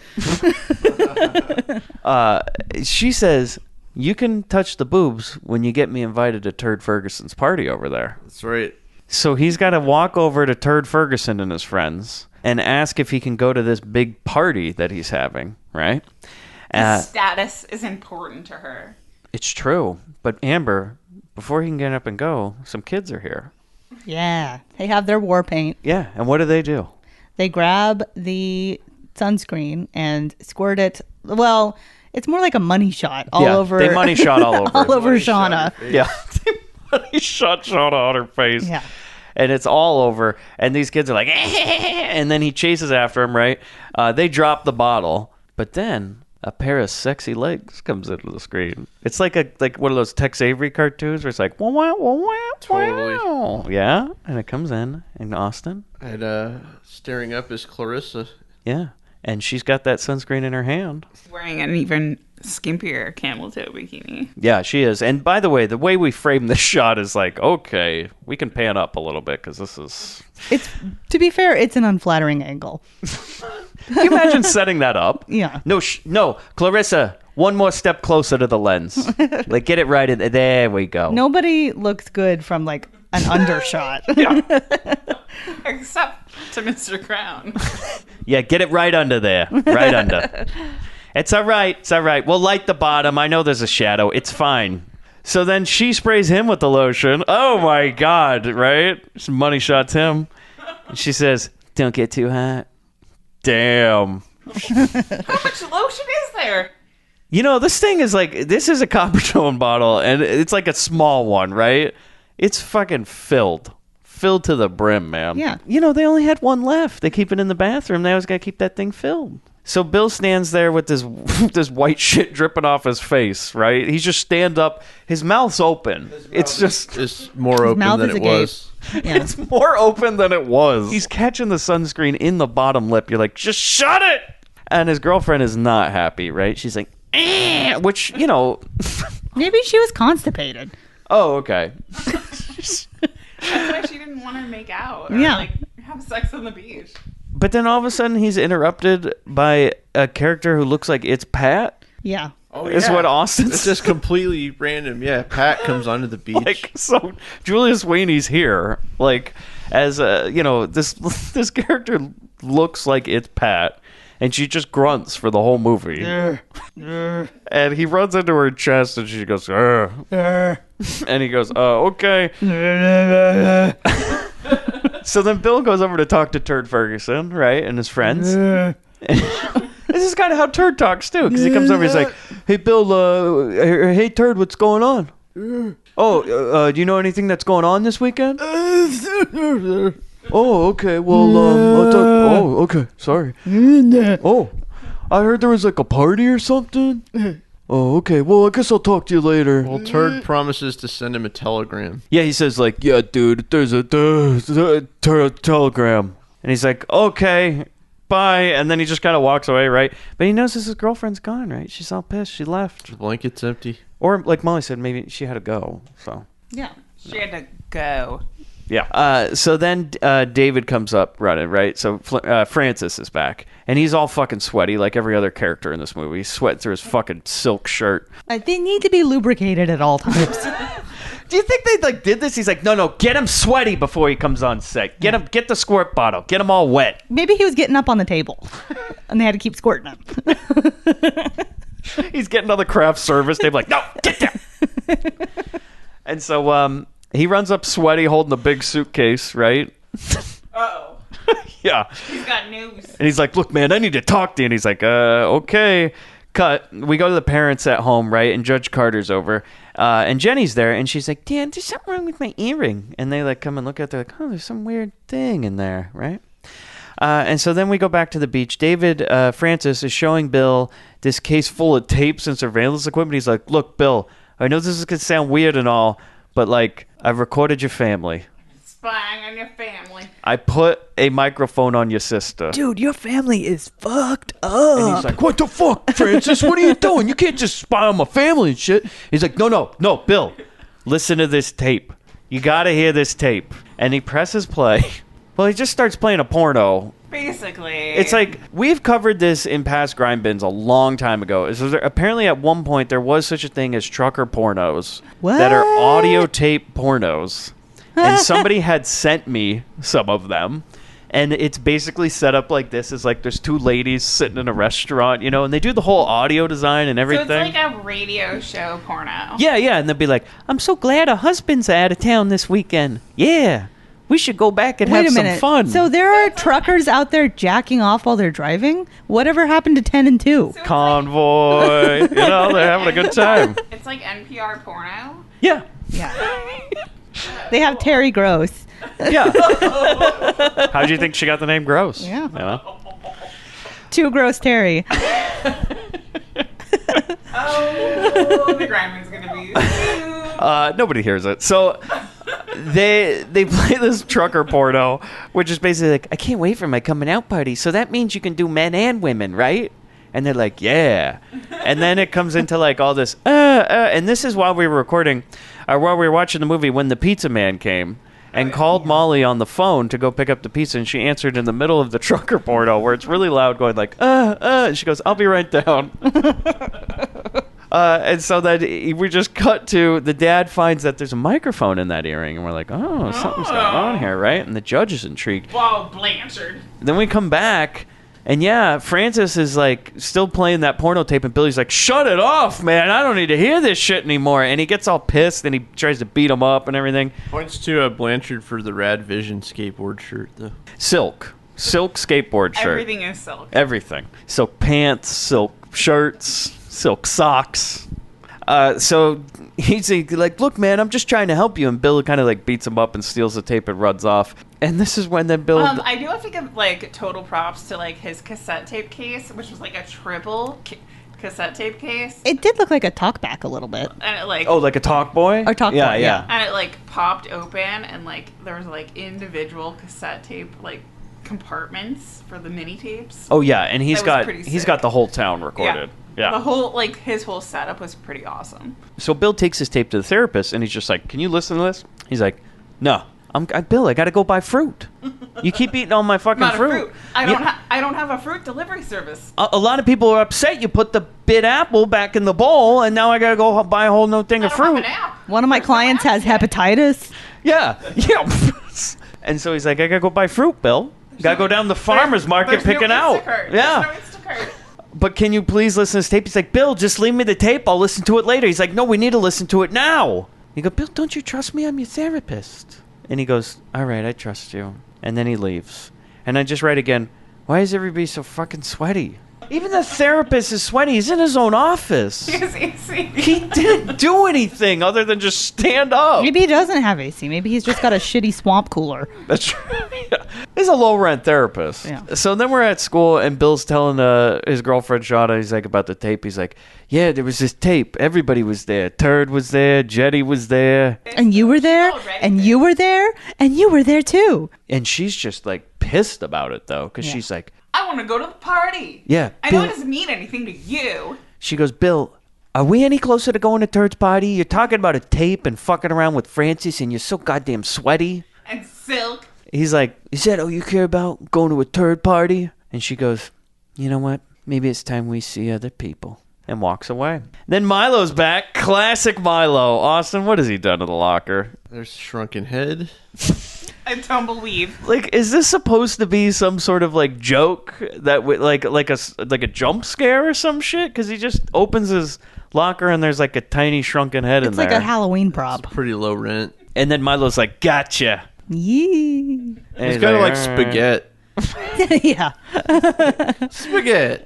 She says, you can touch the boobs when you get me invited to Turd Ferguson's party over there. That's right. So he's got to walk over to Turd Ferguson and his friends and ask if he can go to this big party that he's having, right? His status is important to her. It's true. But Amber, before he can get up and go, some kids are here. Yeah. They have their war paint. Yeah. And what do? They grab the sunscreen and squirt it Well, it's more like a money shot all over. They money shot all over. all over Shauna. Yeah. They money shot Shauna on her face. Yeah. And it's all over. And these kids are like, and then he chases after him, right? They drop the bottle. But then a pair of sexy legs comes into the screen. It's like one of those Tex Avery cartoons where it's like, wow, wow, wow, wow. Totally. Yeah. And it comes in Austin. And staring up is Clarissa. Yeah. And she's got that sunscreen in her hand. Wearing an even skimpier camel toe bikini. Yeah, she is. And by the way we frame this shot is like, okay, we can pan up a little bit because this is... It's, to be fair, it's an unflattering angle. Can you imagine setting that up? Yeah. No, Clarissa, one more step closer to the lens. Like, get it right in there. There we go. Nobody looks good from, like, an undershot. Except to Mr. Crown. Yeah, get it right under there. Right under. It's all right. It's all right. We'll light the bottom. I know there's a shadow. It's fine. So then she sprays him with the lotion. Oh, my God, right? She money shots him. She says, don't get too hot. Damn. How much lotion is there? You know, this thing is like, this is a copper tone bottle, and it's like a small one, right? It's fucking filled to the brim, man. Yeah. You know, they only had one left. They keep it in the bathroom. They always got to keep that thing filled. So Bill stands there with this this white shit dripping off his face, right? He just stands up. His mouth's open. It's more open than it was. Yeah. It's more open than it was. He's catching the sunscreen in the bottom lip. You're like, just shut it! And his girlfriend is not happy, right? She's like, which, you know... Maybe she was constipated. Oh, okay. That's why she didn't want to make out or like have sex on the beach. But then all of a sudden he's interrupted by a character who looks like it's Pat. Yeah. Oh, Is what Austin It's just completely random. Yeah, Pat comes onto the beach. Like, so Julius Sweeney's here, like, as you know, this character looks like it's Pat, and she just grunts for the whole movie. And he runs into her chest, and she goes, and he goes, okay. So then Bill goes over to talk to Turd Ferguson, right, and his friends. This is kind of how Turd talks, too, because he comes over, he's like, hey, Bill, hey, Turd, what's going on? Oh, do you know anything that's going on this weekend? Oh, okay, well, I'll talk. Oh, okay, sorry. Oh, I heard there was, like, a party or something? Oh, okay, well, I guess I'll talk to you later. Well, Turd promises to send him a telegram. Yeah, he says, like, yeah, dude, there's a telegram. And he's like, okay, bye. And then he just kind of walks away, right? But he notices his girlfriend's gone, right? She's all pissed. She left. The blanket's empty. Or, like Molly said, maybe she had to go, so. Yeah. She had to go. Yeah. So then David comes up running, right? So Francis is back. And he's all fucking sweaty like every other character in this movie. He's sweating through his fucking silk shirt. They need to be lubricated at all times. Do you think they like did this? He's like, no, get him sweaty before he comes on set. Get the squirt bottle. Get him all wet. Maybe he was getting up on the table. And they had to keep squirting him. He's getting on the craft service. They're like, no, get down. And so he runs up sweaty holding the big suitcase, right? Uh-oh. Yeah. He's got news. And he's like, look, man, I need to talk to you. And he's like, okay. Cut. We go to the parents at home, right? And Judge Carter's over. And Jenny's there. And she's like, Dan, there's something wrong with my earring. And they like come and look at it. They're like, oh, there's some weird thing in there, right? And so then we go back to the beach. David Francis is showing Bill this case full of tapes and surveillance equipment. He's like, look, Bill, I know this is going to sound weird and all, but like, I've recorded your family. Spying on your family. I put a microphone on your sister. Dude, your family is fucked up. And he's like, what the fuck, Francis? What are you doing? You can't just spy on my family and shit. He's like, no, Bill, listen to this tape. You got to hear this tape. And he presses play. Well, he just starts playing a porno. Basically. It's like, we've covered this in past Grindbins a long time ago. So apparently at one point there was such a thing as trucker pornos. What? That are audio tape pornos. And somebody had sent me some of them. And it's basically set up like this. It's like there's two ladies sitting in a restaurant, you know, and they do the whole audio design and everything. So it's like a radio show porno. Yeah. And they'll be like, I'm so glad her husband's out of town this weekend. Yeah. We should go back and Wait have a some minute. fun. So there are truckers out there jacking off while they're driving? Whatever happened to 10 and 2? Convoy. You know, they're having a good time. It's like NPR porno. Yeah. Yeah. They have Terry Gross. Yeah. How'd you think she got the name Gross? Yeah. You know? Too Gross Terry. The Grindbin's gonna be. Nobody hears it. So they play this trucker porno, which is basically like, I can't wait for my coming out party. So that means you can do men and women, right? And they're like, yeah. And then it comes into like all this, and this is while we were recording, or while we were watching the movie, when the pizza man came and called Molly on the phone to go pick up the pizza, and she answered in the middle of the trucker porno where it's really loud, going like, and she goes, I'll be right down. And so then we just cut to the dad finds that there's a microphone in that earring, and we're like, oh, something's going on here, right? And the judge is intrigued. Wow, Blanchard. Then we come back, and yeah, Francis is like still playing that porno tape, and Billy's like, shut it off, man. I don't need to hear this shit anymore. And he gets all pissed, and he tries to beat him up and everything. Points to Blanchard for the Rad Vision skateboard shirt, though. Silk skateboard shirt. Everything is silk. Everything. Silk pants, silk shirts, silk socks. So he's like, look, man, I'm just trying to help you. And Bill kind of like beats him up and steals the tape and runs off. And this is when then Bill... I do have to give like total props to like his cassette tape case, which was like a triple cassette tape case. It did look like a talkback a little bit. And it like... Oh, like a talk boy? Or talk boy, yeah. And it like popped open, and like there was like individual cassette tape like compartments for the mini tapes. Oh yeah, and he's got the whole town recorded. Yeah. The whole like his whole setup was pretty awesome. So Bill takes his tape to the therapist, and he's just like, "Can you listen to this?" He's like, "No, Bill. I got to go buy fruit. You keep eating all my fucking fruit. I don't have a fruit delivery service. A lot of people are upset. You put the bit apple back in the bowl, and now I got to go buy a whole new thing of fruit. One of my clients has hepatitis. Yeah. And so he's like, I got to go buy fruit, Bill. Got to go down to the farmer's market picking out. Yeah. But can you please listen to this tape? He's like, Bill, just leave me the tape. I'll listen to it later. He's like, no, we need to listen to it now. You go, Bill, don't you trust me? I'm your therapist. And he goes, all right, I trust you. And then he leaves. And I just write again, why is everybody so fucking sweaty? Even the therapist is sweaty. He's in his own office. He didn't do anything other than just stand up. Maybe he doesn't have AC. Maybe he's just got a shitty swamp cooler. That's true. Yeah. He's a low-rent therapist. Yeah. So then we're at school, and Bill's telling his girlfriend, Shauna, he's like, about the tape. He's like, yeah, there was this tape. Everybody was there. Turd was there. Jetty was there. And you were there. And you were there. And you were there, too. And she's just, like, pissed about it, though, because she's like, I want to go to the party. Yeah. I know it doesn't mean anything to you. She goes, Bill, are we any closer to going to Turd's party? You're talking about a tape and fucking around with Francis, and you're so goddamn sweaty. And silk. He's like, is that all you care about, going to a Turd party? And she goes, you know what? Maybe it's time we see other people. And walks away. Then Milo's back. Classic Milo. Austin, what has he done to the locker? There's Shrunken Head. I don't believe. Like, is this supposed to be some sort of like joke that like a jump scare or some shit? Because he just opens his locker and there's like a tiny shrunken head in there. It's like a Halloween prop. It's pretty low rent. And then Milo's like, "Gotcha." Yee. It's kind of like spaghetti. Yeah. Spaghetti.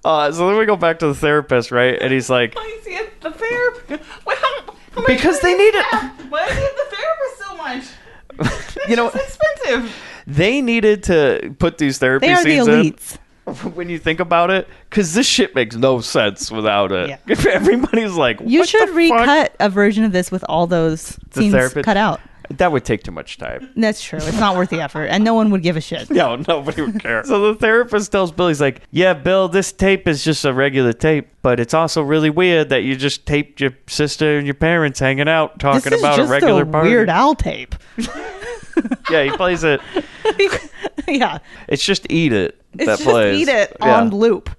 So then we go back to the therapist, right? And he's like, Why is he at the therapist? Because they need it. Why is he at the therapist so much? You know, it's expensive. They needed to put these therapy they are scenes the elites. in when you think about it, because this shit makes no sense without it. Yeah. Everybody's like, what you should the recut fuck? a version of this with all those scenes cut out. That would take too much time. That's true. It's not worth the effort, and no one would give a shit. No, nobody would care. So the therapist tells Bill, he's like, yeah, Bill, this tape is just a regular tape, but it's also really weird that you just taped your sister and your parents hanging out talking about a regular party. Weird Al tape. Yeah, he plays it. Yeah. It's just Eat It It's that just plays. Eat It on loop.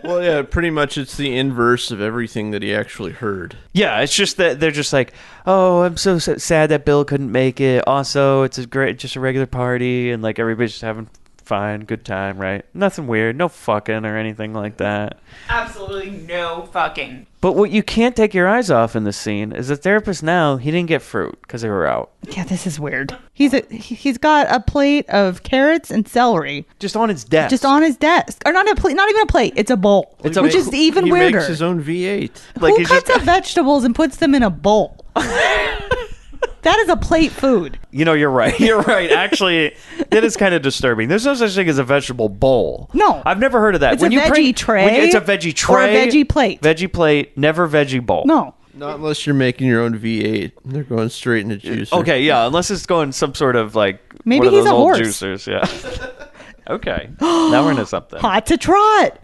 Well, yeah, pretty much it's the inverse of everything that he actually heard. Yeah, it's just that they're just like, oh, I'm so sad that Bill couldn't make it. Also, it's just a regular party, and like everybody's just having fine, good time, right? Nothing weird, no fucking or anything like that. Absolutely no fucking. But what you can't take your eyes off in this scene is the therapist now, he didn't get fruit because they were out. Yeah, this is weird. He's got a plate of carrots and celery. Just on his desk. Just on his desk. Or not a plate, not even a plate. It's a bowl. Which is even weirder. He makes his own V8. Who cuts up vegetables and puts them in a bowl? That is a plate food. You know, you're right. You're right. Actually, that is kind of disturbing. There's no such thing as a vegetable bowl. No. I've never heard of that. It's a veggie tray. It's a veggie tray. Or a veggie plate. Veggie plate, never veggie bowl. No. Not unless you're making your own V8. They're going straight into juicer. Okay, yeah. Unless it's going some sort of like maybe one of he's those a old horse. Juicers. Yeah. Okay. Now we're into something. Hot to trot.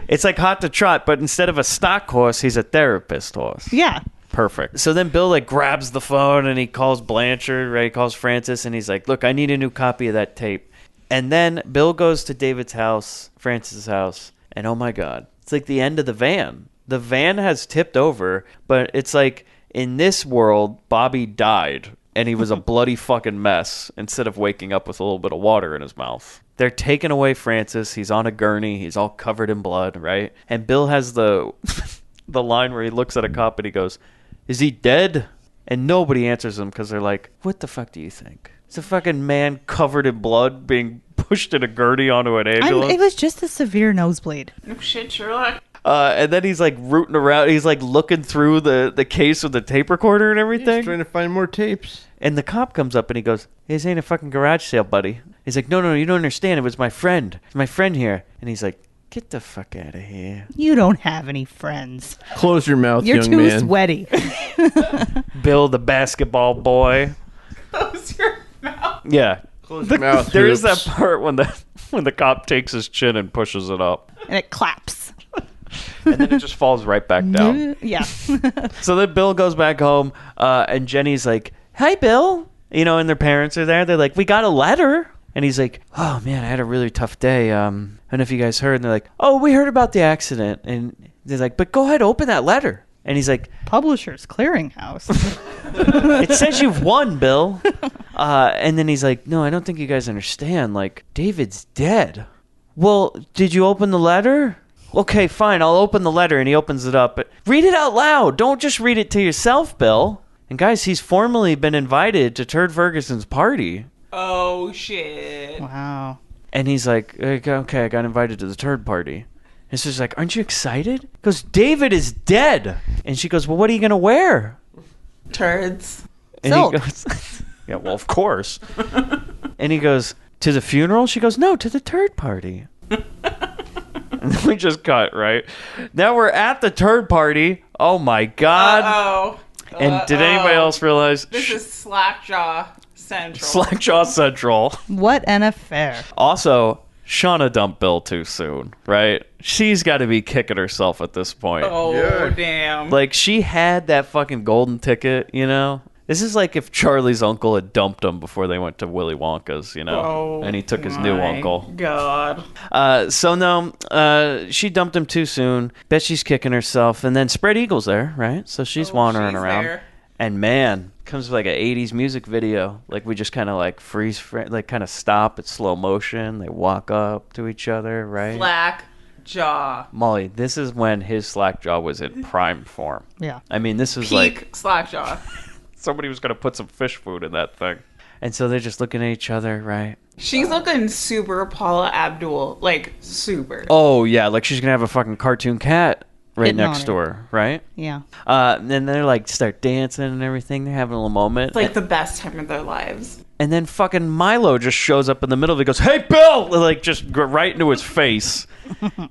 It's like hot to trot, but instead of a stock horse, he's a therapist horse. Yeah. Perfect. So then Bill like grabs the phone and he calls Blanchard, right? He calls Francis and he's like, look, I need a new copy of that tape. And then Bill goes to David's house, Francis's house, and oh my God, it's like the end of the van. The van has tipped over, but it's like in this world, Bobby died and he was a bloody fucking mess instead of waking up with a little bit of water in his mouth. They're taking away Francis. He's on a gurney. He's all covered in blood, right? And Bill has the the line where he looks at a cop and he goes, is he dead? And nobody answers him because they're like, what the fuck do you think? It's a fucking man covered in blood being pushed in a gurney onto an ambulance. It was just a severe nosebleed. No shit, Sherlock. And then he's like rooting around. He's like looking through the case with the tape recorder and everything. He's trying to find more tapes. And the cop comes up and he goes, hey, this ain't a fucking garage sale, buddy. He's like, no, you don't understand. It was my friend. It's my friend here. And he's like, get the fuck out of here. You don't have any friends. Close your mouth, You're young too man. sweaty. Bill, the basketball boy. Close your mouth. Yeah. Close your mouth. There is that part when the cop takes his chin and pushes it up. And it claps. And then it just falls right back down. Yeah. So then Bill goes back home, and Jenny's like, hi, Bill. You know, and their parents are there. They're like, we got a letter. And he's like, oh, man, I had a really tough day. I don't know if you guys heard. And they're like, oh, we heard about the accident. And they're like, but go ahead, open that letter. And he's like, Publishers Clearinghouse. it says you've won, Bill. And then he's like, no, I don't think you guys understand. Like, David's dead. Well, did you open the letter? Okay, fine, I'll open the letter. And he opens it up. But read it out loud. Don't just read it to yourself, Bill. And guys, he's formally been invited to Turd Ferguson's party. Oh, shit. Wow. And he's like, okay, I got invited to the turd party. And she's like, aren't you excited? He goes, David is dead. And she goes, well, what are you going to wear? Turds. And Silk. he goes, yeah, well, of course. And he goes, to the funeral? She goes, no, to the turd party. And then we just cut, right? Now we're at the turd party. Oh, my God. Uh-oh. And did anybody else realize? This is Slackjaw Central. Slackjaw Central. What an affair. Also, Shauna dumped Bill too soon, right? She's got to be kicking herself at this point. Oh, yeah. Damn. Like, she had that fucking golden ticket, you know? This is like if Charlie's uncle had dumped him before they went to Willy Wonka's, you know? Oh, and he took his new uncle. God. So, no, she dumped him too soon. Bet she's kicking herself. And then Spread Eagle's there, right? So she's wandering around. There. And man, comes with like an 80s music video. Like we just kind of like like kind of stop at slow motion. They walk up to each other, right? Slackjaw. Molly, this is when his Slackjaw was in prime form. Yeah. I mean, this was Peak Slackjaw. Somebody was going to put some fish food in that thing. And so they're just looking at each other, right? She's looking super Paula Abdul. Like, super. Oh, yeah. Like she's going to have a fucking cartoon cat right Hitting next on to her, right? Yeah. And then they're like start dancing and everything. They're having a little moment. It's like the best time of their lives. And then fucking Milo just shows up in the middle of it. He goes, hey, Bill! Like, just right into his face.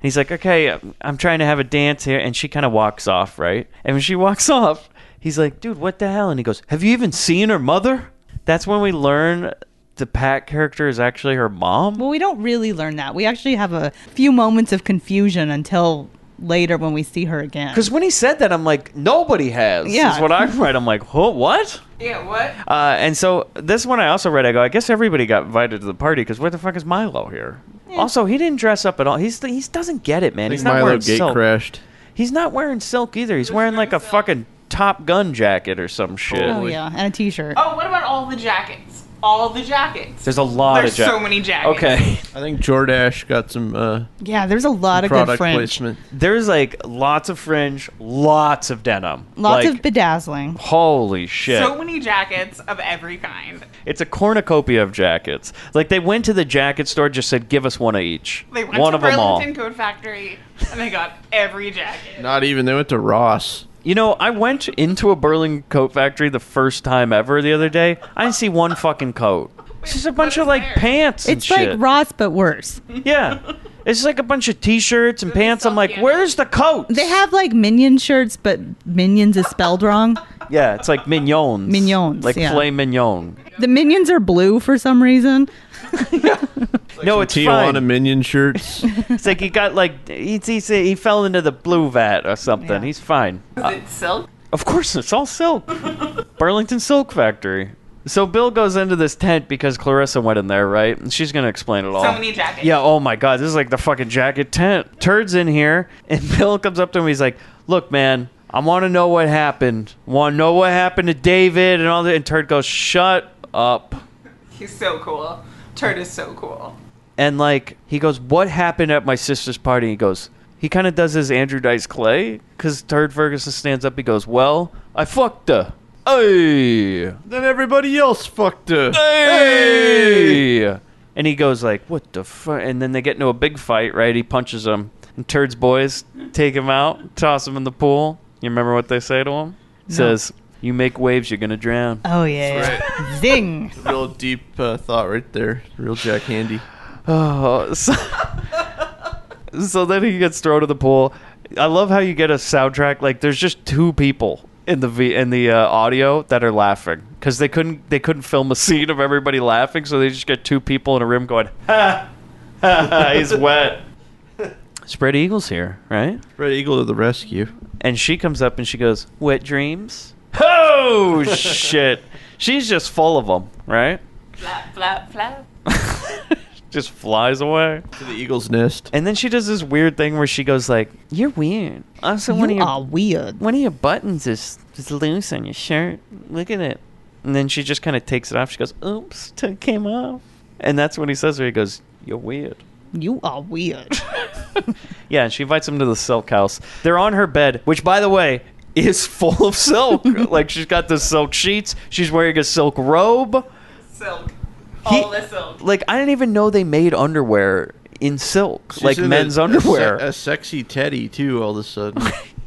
He's like, okay, I'm trying to have a dance here. And she kind of walks off, right? And when she walks off, he's like, dude, what the hell? And he goes, have you even seen her mother? That's when we learn the Pat character is actually her mom. Well, we don't really learn that. We actually have a few moments of confusion until later when we see her again. Because when he said that, I'm like, nobody has. Yeah. Is what I read. I'm like, what? Yeah, what? And so this one I also read, I go, I guess everybody got invited to the party because where the fuck is Milo here? Yeah. Also, he didn't dress up at all. He doesn't get it, man. He's not Milo wearing gate silk. Crashed. He's not wearing silk either. He's wearing like a fucking Top Gun jacket or some shit. Oh, yeah, and a t-shirt. Oh, what about all the jackets? all the jackets. There's a lot of jackets. There's so many jackets. Okay. I think Jordache got some yeah, there's a lot of good fringe. Placement. There's like lots of fringe, lots of denim. Lots like, of bedazzling. Holy shit. So many jackets of every kind. It's a cornucopia of jackets. Like they went to the jacket store, just said, give us one of each. They went one to of them all. Burlington Coat Factory, and they got every jacket. Not even. They went to Ross. You know, I went into a Burlington Coat Factory the first time ever the other day. I didn't see one fucking coat. It's just a bunch of like pants and shit. It's like Ross, but worse. Yeah. It's like a bunch of t-shirts and pants. I'm like, where's the coat? They have like Minion shirts, but Minions is spelled wrong. Yeah, it's like mignons. Mignons, like yeah. filet mignon. The Minions are blue for some reason. Like no, it's Tijuana fine. Minion shirts. It's like he got like he fell into the blue vat or something. Yeah. He's fine. Is it silk? Of course, it's all silk. Burlington Silk Factory. So Bill goes into this tent because Clarissa went in there, right? And she's going to explain it all. So many jackets. Yeah, oh my God. This is like the fucking jacket tent. Turd's in here, and Bill comes up to him. He's like, look, man, I want to know what happened. Want to know what happened to David and all that. And Turd goes, shut up. He's so cool. Turd is so cool. And like, he goes, what happened at my sister's party? He goes, he kind of does his Andrew Dice Clay, because Turd Ferguson stands up. He goes, well, I fucked her. Hey. Then everybody else fucked her. Hey. And he goes like, what the fuck? And then they get into a big fight, right? He punches him. And Turd's boys take him out, toss him in the pool. You remember what they say to him? No. Says, you make waves, you're going to drown. Oh, yeah. Right. Zing. Real deep thought right there. Real Jack Handy. Oh, so then he gets thrown to the pool. I love how you get a soundtrack. Like, there's just two people in the audio that are laughing because they couldn't film a scene of everybody laughing, so they just get two people in a room going, ha, ha, ha, he's wet. Spread Eagle's here, right? Spread Eagle to the rescue. And she comes up and she goes, wet dreams? Oh, shit. She's just full of them, right? Flap, flap, flap. Just flies away to the eagle's nest. And then she does this weird thing where she goes like, you're weird. Also, you are weird. One of your buttons is loose on your shirt. Look at it. And then she just kind of takes it off. She goes, oops, it came off. And that's when he says to her, he goes, you're weird. You are weird. Yeah, and she invites him to the silk house. They're on her bed, which, by the way, is full of silk. Like, she's got the silk sheets. She's wearing a silk robe. Silk. All the silk. Like, I didn't even know they made underwear in silk. She's like in men's underwear. A sexy teddy, too, all of a sudden.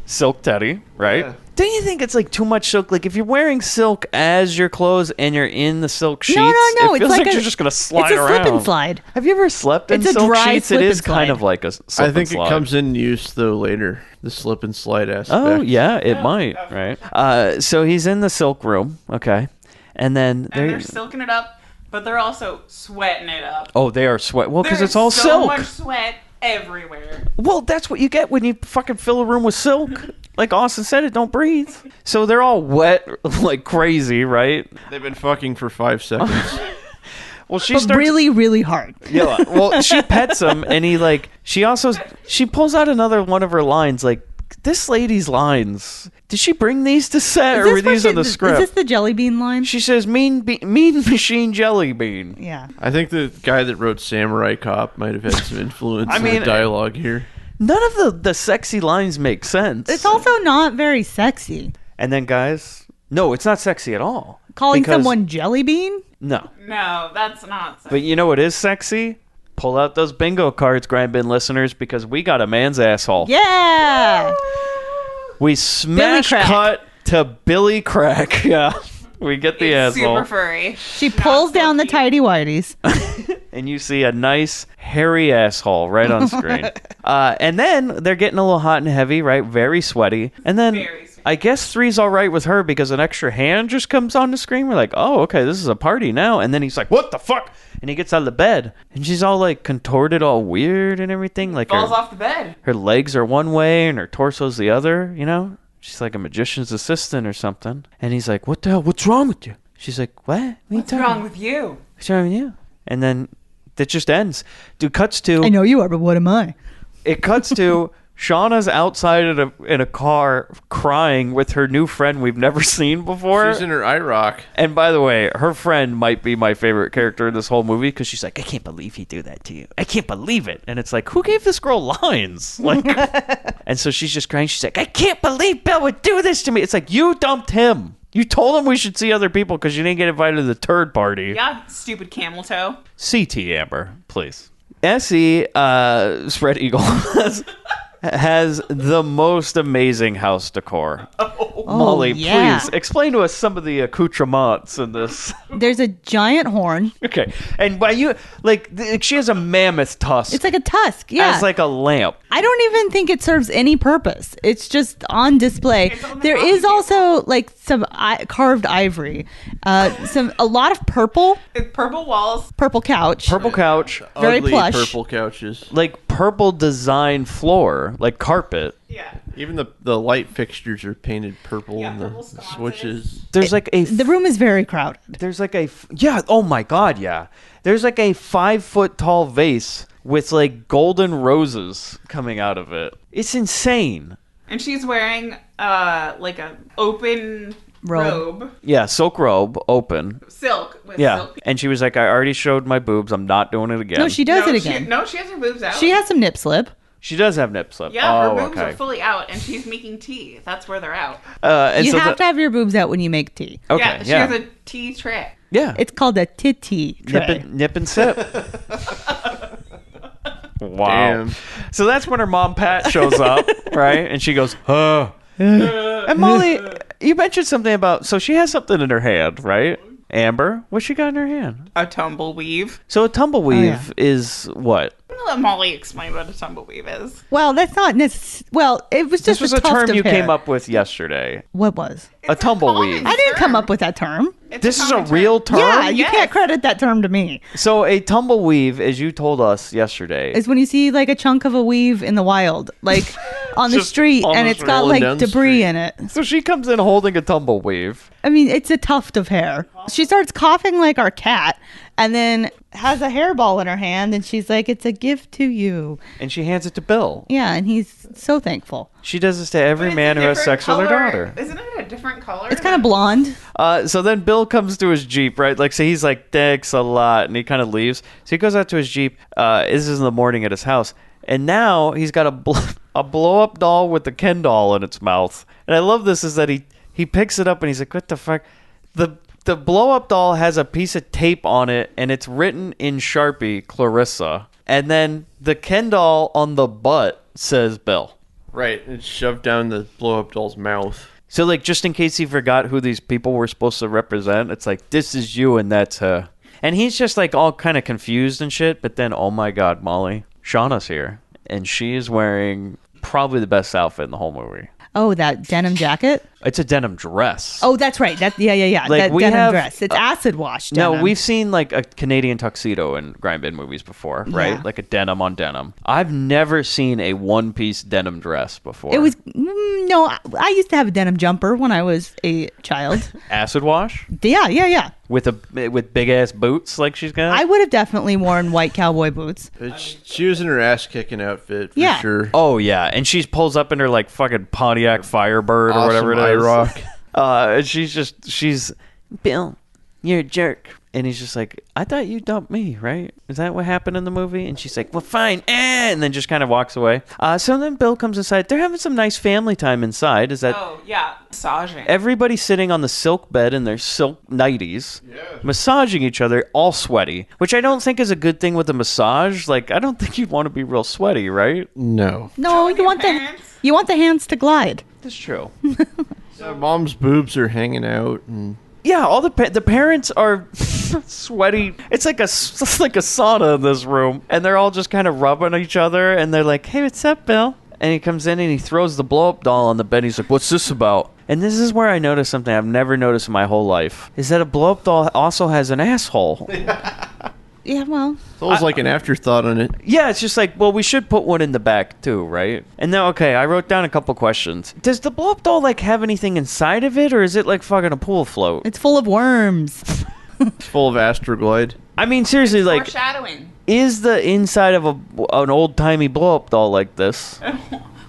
Silk teddy, right? Yeah. Don't you think it's like too much silk? Like if you're wearing silk as your clothes and you're in the silk sheets, no. it It's feels like you're just gonna slide it's a around. slip and slide. Have you ever slept in It's a silk dry sheets? slip It and is kind slide. of like a slip I think and slide. it comes in use, though, later. The slip and slide aspect. Oh, yeah, it might, right? So he's in the silk room, okay. And then they're silking it up, but they're also sweating it up. Oh, they are sweat. Well, because There's it's all so silk. much sweat everywhere. Well, that's what you get when you fucking fill a room with silk. Like Austin said, it don't breathe. So they're all wet like crazy, right? They've been fucking for 5 seconds. Well, she But starts really, really hard. Yeah. Well, she pets him, and she pulls out another one of her lines. Like, this lady's lines. Did she bring these to set, or were these in the script? Is this the jelly bean line? She says, "Mean machine jelly bean." Yeah. I think the guy that wrote Samurai Cop might have had some influence in the dialogue here. None of the sexy lines make sense. It's also not very sexy. And then, guys, no, it's not sexy at all. Calling someone jelly bean? No. No, that's not sexy. But you know what is sexy? Pull out those bingo cards, Grindbin listeners, because we got a man's asshole. Yeah. We smash cut to Billy Crack. Yeah. We get the asshole. Super furry. She pulls down the tighty whities. And you see a nice hairy asshole right on screen. And then they're getting a little hot and heavy, right? Very sweaty. And then I guess 3's all right with her because an extra hand just comes on the screen. We're like, oh, okay, this is a party now. And then he's like, what the fuck? And he gets out of the bed. And she's all like contorted, all weird and everything. Like falls off the bed. Her legs are one way and her torso's the other, you know? She's like a magician's assistant or something. And he's like, what the hell? What's wrong with you? She's like, what? What's wrong with you? What's wrong with you? And then it just ends. Dude, cuts to... I know you are, but what am I? It cuts to Shauna's outside in a car crying with her new friend we've never seen before. She's in her IROC. And by the way, her friend might be my favorite character in this whole movie because she's like, I can't believe he do that to you. I can't believe it. And it's like, who gave this girl lines? Like, and so she's just crying. She's like, I can't believe Bill would do this to me. It's like, you dumped him. You told him we should see other people because you didn't get invited to the turd party. Yeah, stupid camel toe. CT, Amber, please. Essie, Spread Eagle, has the most amazing house decor. Molly, please explain to us some of the accoutrements in this. There's a giant horn. Okay, and by you, she has a mammoth tusk. It's like a tusk, yeah. As like a lamp. I don't even think it serves any purpose. It's just on display. There is also like some carved ivory, a lot of purple. Purple walls. Purple couch. Purple couch. Very Ugly plush. Purple couches. Like purple design floor, like carpet. Yeah. Even the light fixtures are painted purple and the switches. There's like the room is very crowded. There's like oh my God, yeah. There's like a 5-foot tall vase with like golden roses coming out of it. It's insane. And she's wearing like a open robe. Yeah, silk robe, open. Silk. With Yeah. silk. And she was like, I already showed my boobs. I'm not doing it again. No, she does it again. She has her boobs out. She has some nip slip. She does have nip slip. Yeah, her boobs are fully out, and she's making tea. That's where they're out. You have to have your boobs out when you make tea. Okay, yeah, she has a tea tray. Yeah. It's called a titty tray. Nip and sip. Wow. Damn. So that's when her mom, Pat, shows up, right? And she goes, And Molly, you mentioned something about, so she has something in her hand, right? Amber, what's she got in her hand? A tumbleweave. So a tumbleweave is what? I'm gonna let Molly explain what a tumbleweave is. Well, that's not necessarily. Well, it was just this was a term you came up with yesterday. What was? A tumbleweave. I didn't come up with that term. This is a real term? Yeah, you can't credit that term to me. So a tumbleweave, as you told us yesterday, is when you see like a chunk of a weave in the wild, like on the street, and it's got like debris in it. So she comes in holding a tumbleweave. I mean, it's a tuft of hair. She starts coughing like our cat, and then has a hairball in her hand, and she's like, "It's a gift to you." And she hands it to Bill. Yeah, and he's so thankful. She does this to every man who has sex with her daughter. Isn't it a different color? It's kind of blonde. So then Bill comes to his Jeep, right? Like, so he's like, thanks a lot. And he kind of leaves. So he goes out to his Jeep. This is in the morning at his house. And now he's got a blow-up doll with the Ken doll in its mouth. And I love this is that he picks it up and he's like, what the fuck? The blow-up doll has a piece of tape on it, and it's written in Sharpie, Clarissa. And then the Ken doll on the butt says Bill. Right, it's shoved down the blow-up doll's mouth. So, like, just in case he forgot who these people were supposed to represent, it's like, this is you and that's her. And he's just, like, all kind of confused and shit. But then, oh my God, Molly, Shauna's here. And she is wearing probably the best outfit in the whole movie. Oh, that denim jacket? It's a denim dress. Oh, that's right. Yeah. Like, that denim dress. It's acid wash denim. No, we've seen like a Canadian tuxedo in Grindbin movies before, right? Yeah. Like a denim on denim. I've never seen a one-piece denim dress before. It was no. I used to have a denim jumper when I was a child. Acid wash? Yeah. With big ass boots like she's got. I would have definitely worn white cowboy boots. She was in her ass kicking outfit for sure. Oh yeah, and she pulls up in her like fucking Pontiac Firebird or whatever it is. And she's Bill, you're a jerk. And he's just like, I thought you dumped me, right? Is that what happened in the movie? And she's like, well, fine. And then just kind of walks away. So then Bill comes inside. They're having some nice family time inside. Is that? Oh, yeah. Massaging. Everybody's sitting on the silk bed in their silk nighties, massaging each other, all sweaty, which I don't think is a good thing with a massage. Like, I don't think you'd want to be real sweaty, right? No. No, you want the hands to glide. That's true. So mom's boobs are hanging out and... Yeah, all the parents are sweaty. It's like a sauna in this room, and they're all just kind of rubbing each other, and they're like, "Hey, what's up, Bill?" And he comes in and he throws the blow-up doll on the bed. He's like, "What's this about?" And this is where I noticed something I've never noticed in my whole life: is that a blow-up doll also has an asshole. Yeah, well, it's almost like an afterthought on it. Yeah, it's just like, well, we should put one in the back too, right? And now, okay, I wrote down a couple questions. Does the blow-up doll like have anything inside of it, or is it like fucking a pool float? It's full of worms. It's full of Astroglide. I mean, seriously, like, foreshadowing. Is the inside of an old-timey blow-up doll like this?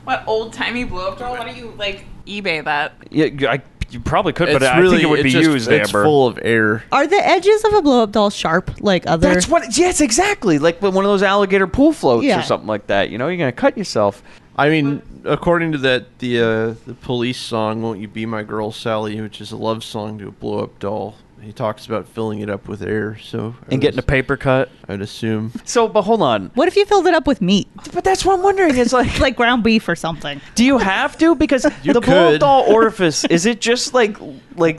What, old-timey blow-up doll? Why don't you, like, eBay that? Yeah, you probably could, but I think it would be used, It's Amber. full of air. Are the edges of a blow-up doll sharp like other? That's what. Yes, exactly. Like one of those alligator pool floats Yeah. or something like that. You know, you're gonna cut yourself. I mean, according to that, the Police song, "Won't You Be My Girl, Sally," which is a love song to a blow-up doll. He talks about filling it up with air, so Getting a paper cut. I'd assume. So, but hold on. What if you filled it up with meat? But that's what I'm wondering. It's like like ground beef or something. Do you have to? Because You the blow-up could. doll orifice, is it just like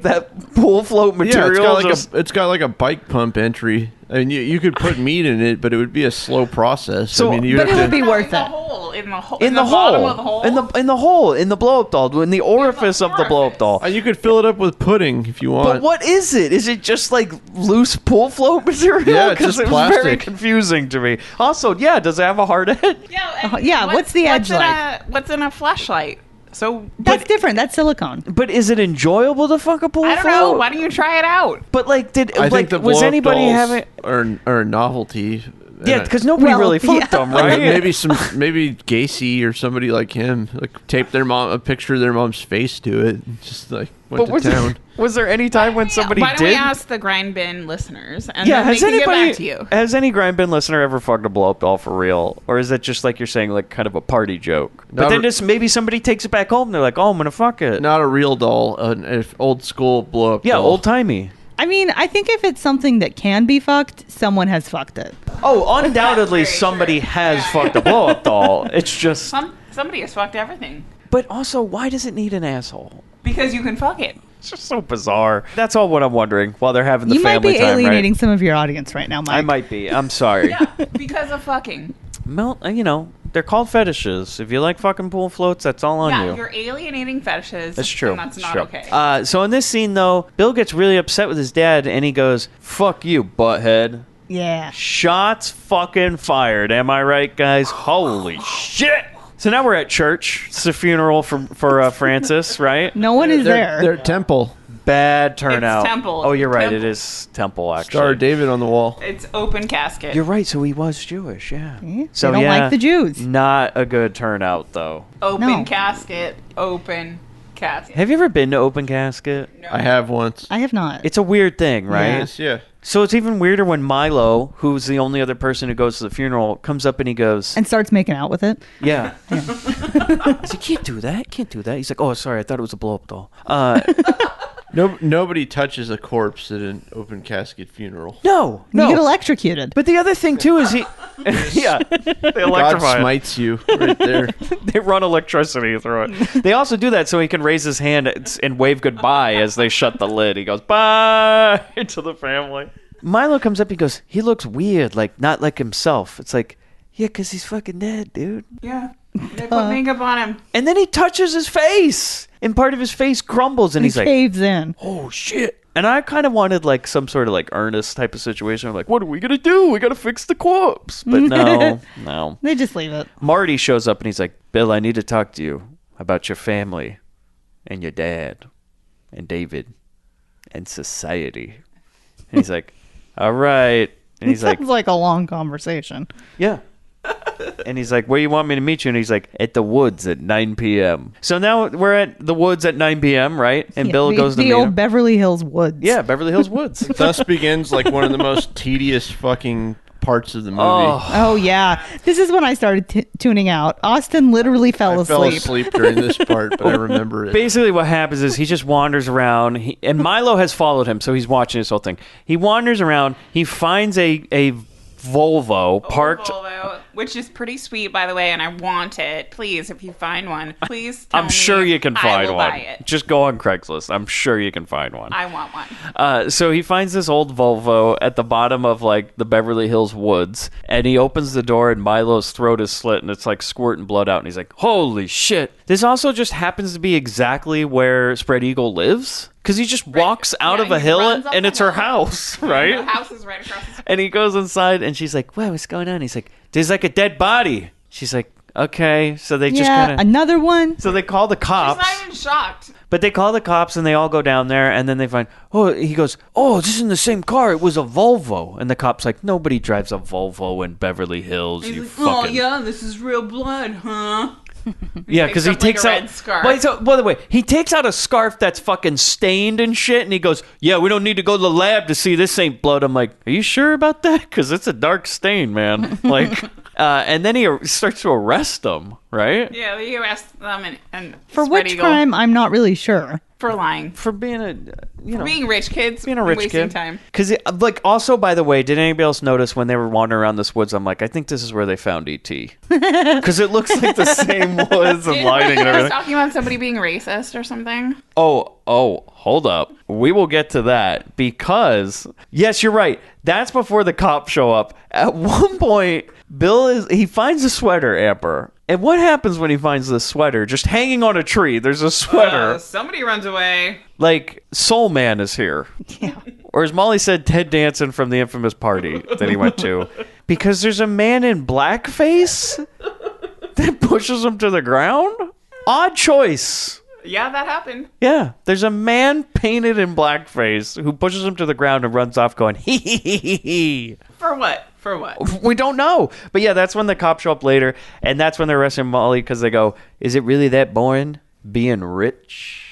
that pool float material? Yeah, it's got like a bike pump entry. I mean, you could put meat in it, but it would be a slow process. So- I mean, you'd But it have would to, be worth In the it. hole. in the bottom hole, of the hole. in the hole, in the blow-up doll, in the orifice of the blow-up doll. You could fill it up with pudding if you want. But what is it? Is it just like loose pool float material? Yeah, it's 'Cause just it was very plastic. confusing to me. Also, yeah, does it have a hard head? Yeah, what's the edge like? What's in a flashlight? So That's different. That's silicone. But is it enjoyable to fuck a pool I don't float? know. Why don't you try it out? But like, I like think the was blow-up anybody dolls having? are a novelty. Yeah, because nobody really fucked them, I right? mean, maybe Gacy or somebody like him like taped a picture of their mom's face to it, and just like went But to town. Was there any time when somebody Why don't did? we ask the Grindbin listeners, and Yeah, then they has can get anybody back to you? has any Grindbin listener ever fucked a blow up doll for real, or is that just like you're saying, like kind of a party joke? But Not then a- just maybe somebody takes it back home. And they're like, oh, I'm gonna fuck it. Not a real doll, an old school blow up. Yeah, doll. old timey. I mean, I think if it's something that can be fucked, someone has fucked it. Oh, undoubtedly somebody has fucked a blow up doll. It's just. Somebody has fucked everything. But also, why does it need an asshole? Because you can fuck it. It's just so bizarre. That's all what I'm wondering while they're having the You might family be time, alienating right? some of your audience right now, Mike. I might be. I'm sorry. Yeah, because of fucking. Well, you know, they're called fetishes. If you like fucking pool floats, that's all on Yeah, you. you're alienating fetishes. That's true. And that's It's not true. okay. So in this scene, though, Bill gets really upset with his dad, and he goes, "Fuck you, butthead." Yeah. Shots fucking fired. Am I right, guys? Holy shit! So now we're at church. It's a funeral for Francis, right? No one is there. They're temple. Bad turnout. temple. Oh, you're right. Temple. It is temple, actually. Star of David on the wall. It's open casket. You're right. So he was Jewish, yeah. So they don't like the Jews. Not a good turnout, though. Open No. casket. Open casket. Have you ever been to open casket? I have once. I have not. It's a weird thing, right? Yes, yeah. So it's even weirder when Milo, who's the only other person who goes to the funeral, comes up and he goes, And starts making out with it. yeah. He's like, can't do that. Can't do that. He's like, oh, sorry. I thought it was a blow-up doll. Nobody touches a corpse at an open casket funeral. No. You get electrocuted. But the other thing, too, is he... yeah. They God electrify it. smites you right there. They run electricity through it. They also do that so he can raise his hand and wave goodbye as they shut the lid. He goes, bye to the family. Milo comes up, he goes, he looks weird, like not like himself. It's like, yeah, because he's fucking dead, dude. Yeah. They put makeup on him. And then he touches his face, and part of his face crumbles, and He he's like, caves in. oh, shit. And I kind of wanted like some sort of like earnest type of situation. I'm like, what are we going to do? We got to fix the corpse. But no. They just leave it. Marty shows up and he's like, Bill, I need to talk to you about your family and your dad and David and society. And he's like, all right. And he's like, Sounds like a long conversation. yeah. And he's like, where you want me to meet you? And he's like, at the woods at 9 p.m. So now we're at the woods at 9 p.m., right? And Yeah, Bill goes to the meet old him. Beverly Hills woods. Yeah, Beverly Hills Woods. Thus begins like one of the most tedious fucking parts of the movie. Oh, yeah. This is when I started tuning out. Austin literally fell I fell asleep. asleep during this part, but I remember it. Basically what happens is he just wanders around, and Milo has followed him, so he's watching this whole thing. He wanders around, he finds a Volvo parked... Volvo, which is pretty sweet, by the way, and I want it. Please, if you find one, please tell I'm me. sure you can I find will one. buy it. Just go on Craigslist. I'm sure you can find one. I want one. So he finds this old Volvo at the bottom of like the Beverly Hills woods, and he opens the door, and Milo's throat is slit, and it's like squirting blood out, and he's like, "Holy shit!" This also just happens to be exactly where Spread Eagle lives, because he just walks out of a he hill, runs up and the it's her hill. house, right? The house is right across the street. And he goes inside, and she's like, "What? What's going on?" He's like, "There's like a dead body." She's like, "Okay." So they just Yeah, kind of. another one. So they call the She's cops. not even shocked. But they call the cops and they all go down there, and then they find, he goes, this isn't the same car. It was a Volvo. And the cop's like, nobody drives a Volvo in Beverly Hills, He's you like, fucking... oh, yeah, this is real blood, huh? Yeah, because he Like takes a out. red scarf. Wait, so, by the way, he takes out a scarf that's fucking stained and shit, and he goes, "Yeah, we don't need to go to the lab to see this ain't blood." I'm like, "Are you sure about that? Because it's a dark stain, man." Like, and then he starts to arrest them, right? Yeah, you arrest them and For Spread which Eagle crime, I'm not really sure. for lying. For being a, Being rich kids. being a rich wasting kid. time. Because, like, also, by the way, did anybody else notice when they were wandering around this woods? I'm like, I think this is where they found E.T. Because it looks like the same woods and lighting and I was everything. talking about somebody being racist or something. Oh, hold up. We will get to that because, yes, you're right. That's before the cops show up. At one point, he finds a sweater, Amber. And what happens when he finds the sweater? Just hanging on a tree. There's a sweater. Somebody runs away. Like, Soul Man is here. Yeah. Or as Molly said, Ted Danson from the infamous party that he went to. Because there's a man in blackface that pushes him to the ground? Odd choice. Yeah, that happened. Yeah, there's a man painted in blackface who pushes him to the ground and runs off going, hee hee hee hee hee. For what? For what? We don't know. But yeah, that's when the cops show up later, and that's when they're arresting Molly because they go, is it really that boring being rich?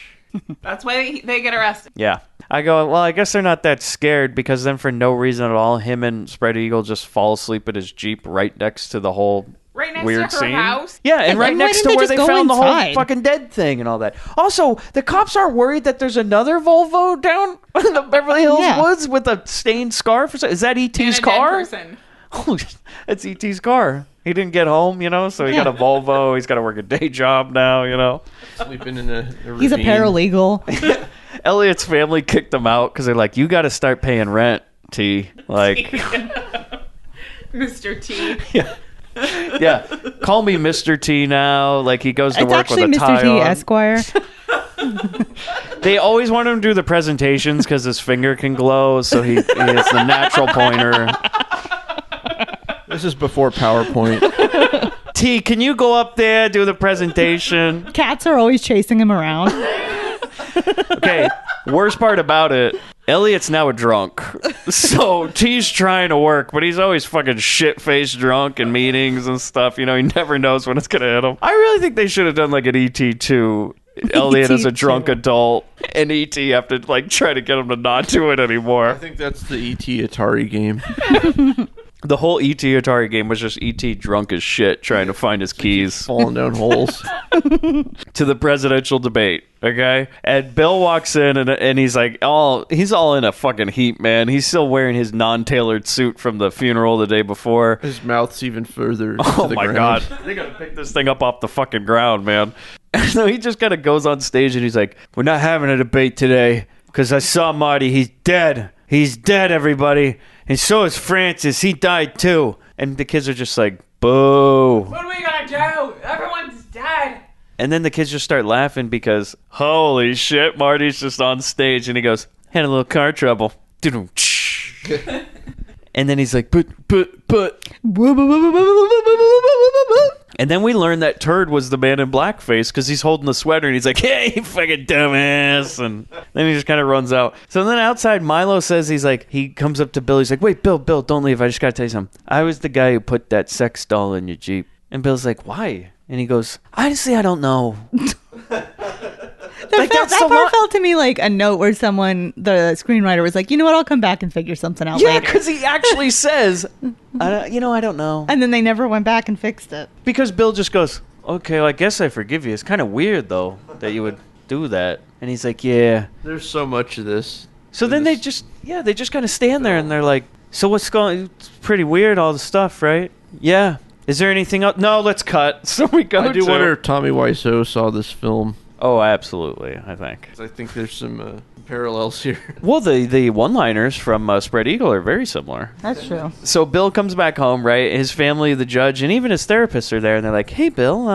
That's why they get arrested. Yeah. I go, well, I guess they're not that scared because then for no reason at all, him and Spread Eagle just fall asleep in his Jeep right next to the whole Right next weird to her scene. house? Yeah, and Why right next didn't to where they they just go found the whole inside? fucking dead thing and all that. Also, the cops aren't worried that there's another Volvo down in the Beverly Hills Yeah. woods with a stained scarf. Is that And E.T.'s a dead car? person. Oh, it's E.T.'s car. He didn't get home, so he got a Volvo. He's got to work a day job now, Sleeping in a He's a ravine. paralegal. Elliot's family kicked him out because they're like, you got to start paying rent, T. Like, Mr. T. yeah, call me Mr. T now. Like, he goes to It's work with actually a tie Mr. T, on. Esquire. They always want him to do the presentations because his finger can glow, so he is the natural pointer. This is before PowerPoint. T, can you go up there, do the presentation? Cats are always chasing him around. Okay, worst part about it, Elliot's now a drunk. So T's trying to work, but he's always fucking shit-faced drunk in meetings and stuff. He never knows when it's going to hit him. I really think they should have done like an ET2. Elliot as a drunk adult, and E.T. have to try to get him to not do it anymore. I think that's the E.T. Atari game. The whole E.T. Atari game was just E.T. drunk as shit trying to find his keys Falling down holes. to the presidential debate. Okay, and Bill walks in and he's like, he's all in a fucking heap, man. He's still wearing his non-tailored suit from the funeral the day before. His mouth's even further. Oh to the my ground. god, they gotta pick this thing up off the fucking ground, man. So he just kind of goes on stage and he's like, we're not having a debate today because I saw Marty. He's dead. He's dead, everybody. And so is Francis. He died too. And the kids are just like, boo. What are we gonna do? Everyone's dead. And then the kids just start laughing because, holy shit, Marty's just on stage and he goes, had a little car trouble. And then he's like, but. And then we learn that Turd was the man in blackface because he's holding the sweater and he's like, hey, you fucking dumbass. And then he just kind of runs out. So then outside, Milo says he comes up to Bill. He's like, wait, Bill, don't leave. I just got to tell you something. I was the guy who put that sex doll in your Jeep. And Bill's like, why? And he goes, honestly, I don't know. That part felt to me like a note where the screenwriter was like, you know what, I'll come back and figure something out Yeah, later. because he actually says, I don't know. And then they never went back and fixed it. Because Bill just goes, okay, well, I guess I forgive you. It's kind of weird, though, that you would do that. And he's like, yeah. There's so much of this. So then they just kind of stand there and they're like, so what's going, it's pretty weird, all the stuff, right? Yeah. Is there anything else? No, let's cut. So we go I do wonder if Tommy Wiseau saw this film. Oh, absolutely, I think. I think there's some parallels here. Well, the one-liners from Spread Eagle are very similar. That's true. So Bill comes back home, right? His family, the judge, and even his therapist are there, and they're like, hey, Bill,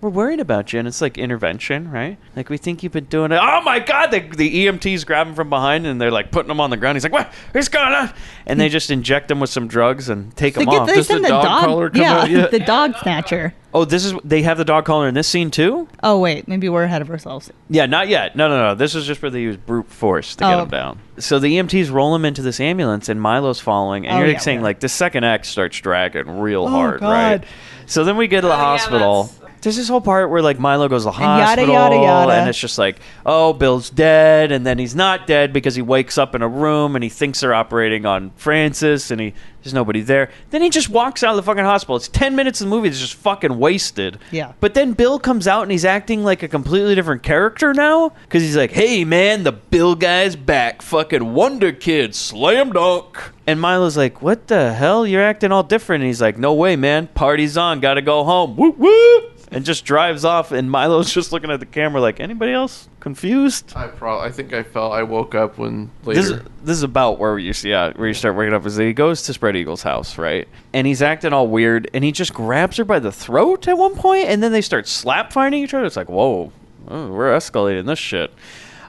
we're worried about you. And it's like intervention, right? Like, we think you've been doing it. Oh, my God! The EMTs grab him from behind, and they're like putting him on the ground. He's like, what? What's going on? And they just inject him with some drugs and take him off. Does the dog collar come out yet? The dog snatcher. Oh, they have the dog collar in this scene, too? Oh, wait. Maybe we're ahead of ourselves. Yeah, not yet. No. This is just where they use brute force to get him down. So the EMTs roll him into this ambulance, and Milo's following. And you're saying, like, the second act starts dragging real hard, God. right? So then we get to the hospittal. There's this whole part where like Milo goes to the And yada, hospital, yada, yada. and it's just like, oh, Bill's dead, and then he's not dead because he wakes up in a room and he thinks they're operating on Francis, and there's nobody there. Then he just walks out of the fucking hospital. It's 10 minutes of the movie that's just fucking wasted. Yeah. But then Bill comes out and he's acting like a completely different character now, because he's like, hey man, the Bill guy's back, fucking Wonder Kid, slam dunk. And Milo's like, what the hell? You're acting all different. And he's like, no way, man. Party's on. Gotta go home. Whoop, whoop. And just drives off. And Milo's just looking at the camera like, anybody else confused? I think I woke up when later. This is about where you start waking up. Is that he goes to Spread Eagle's house, right? And he's acting all weird. And he just grabs her by the throat at one point. And then they start slap fighting each other. It's like, whoa, we're escalating this shit.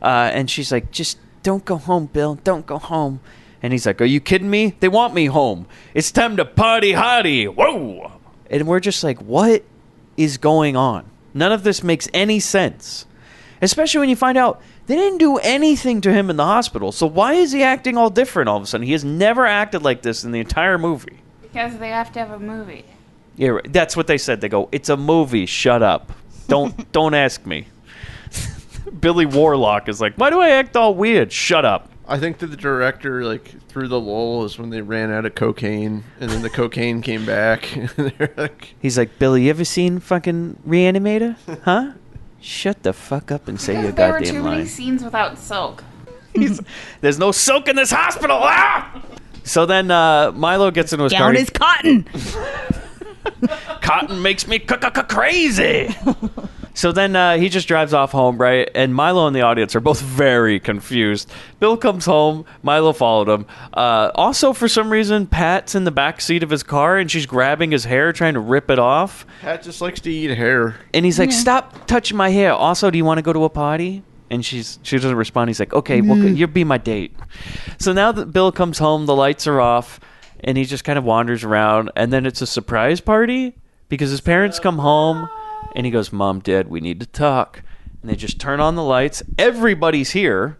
And she's like, just don't go home, Bill. Don't go home. And he's like, are you kidding me? They want me home. It's time to party hardy. Whoa. And we're just like, what is going on? None of this makes any sense. Especially when you find out they didn't do anything to him in the hospital. So why is he acting all different all of a sudden? He has never acted like this in the entire movie. Because they have to have a movie. Yeah, that's what they said. They go, it's a movie. Shut up. Don't ask me. Billy Warlock is like, why do I act all weird? Shut up. I think that the director, like, through the lull is when they ran out of cocaine, and then the cocaine came back. He's like, Billy, you ever seen fucking Reanimator? Huh? Shut the fuck up and say your goddamn line. There were too many scenes without silk. There's no silk in this hospital! Ah! So then Milo gets into his car. Down is cotton! Cotton makes me crazy! So then he just drives off home, right? And Milo and the audience are both very confused. Bill comes home. Milo followed him. Also, for some reason, Pat's in the back seat of his car, and she's grabbing his hair, trying to rip it off. Pat just likes to eat hair. And he's like, stop touching my hair. Also, do you want to go to a party? And she doesn't respond. He's like, okay, well, you'll be my date. So now that Bill comes home, the lights are off, and he just kind of wanders around. And then it's a surprise party because his parents come home. And he goes, Mom, Dad, we need to talk. And they just turn on the lights. Everybody's here.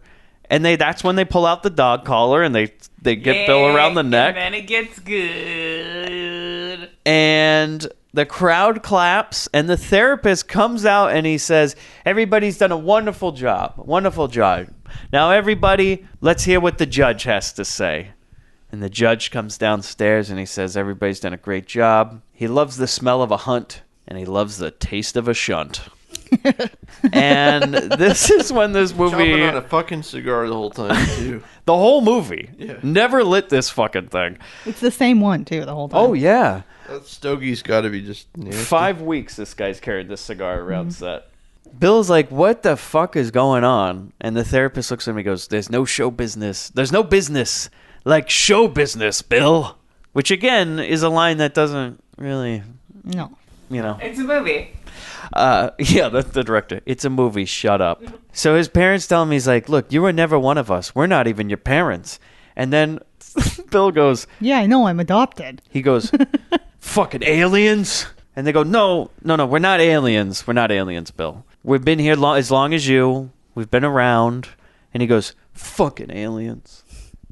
And that's when they pull out the dog collar and they get Bill around the neck. And then it gets good. And the crowd claps. And the therapist comes out and he says, everybody's done a wonderful job. Wonderful job. Now, everybody, let's hear what the judge has to say. And the judge comes downstairs and he says, everybody's done a great job. He loves the smell of a hunt. And he loves the taste of a shunt. And this is when this movie... Chomping on a fucking cigar the whole time, too. The whole movie. Yeah. Never lit this fucking thing. It's the same one, too, the whole time. Oh, yeah. That Stogie's got to be just nasty. 5 weeks this guy's carried this cigar around set. Bill's like, what the fuck is going on? And the therapist looks at him and goes, there's no show business. There's no business like show business, Bill. Which, again, is a line that doesn't really... No. You know, it's a movie. Yeah, that's the director. It's a movie. Shut up. So his parents tell him, he's like, look, you were never one of us. We're not even your parents. And then Bill goes, yeah, I know, I'm adopted. He goes, fucking aliens. And they go, no, we're not aliens. We're not aliens, Bill. We've been here as long as you. We've been around. And he goes, fucking aliens.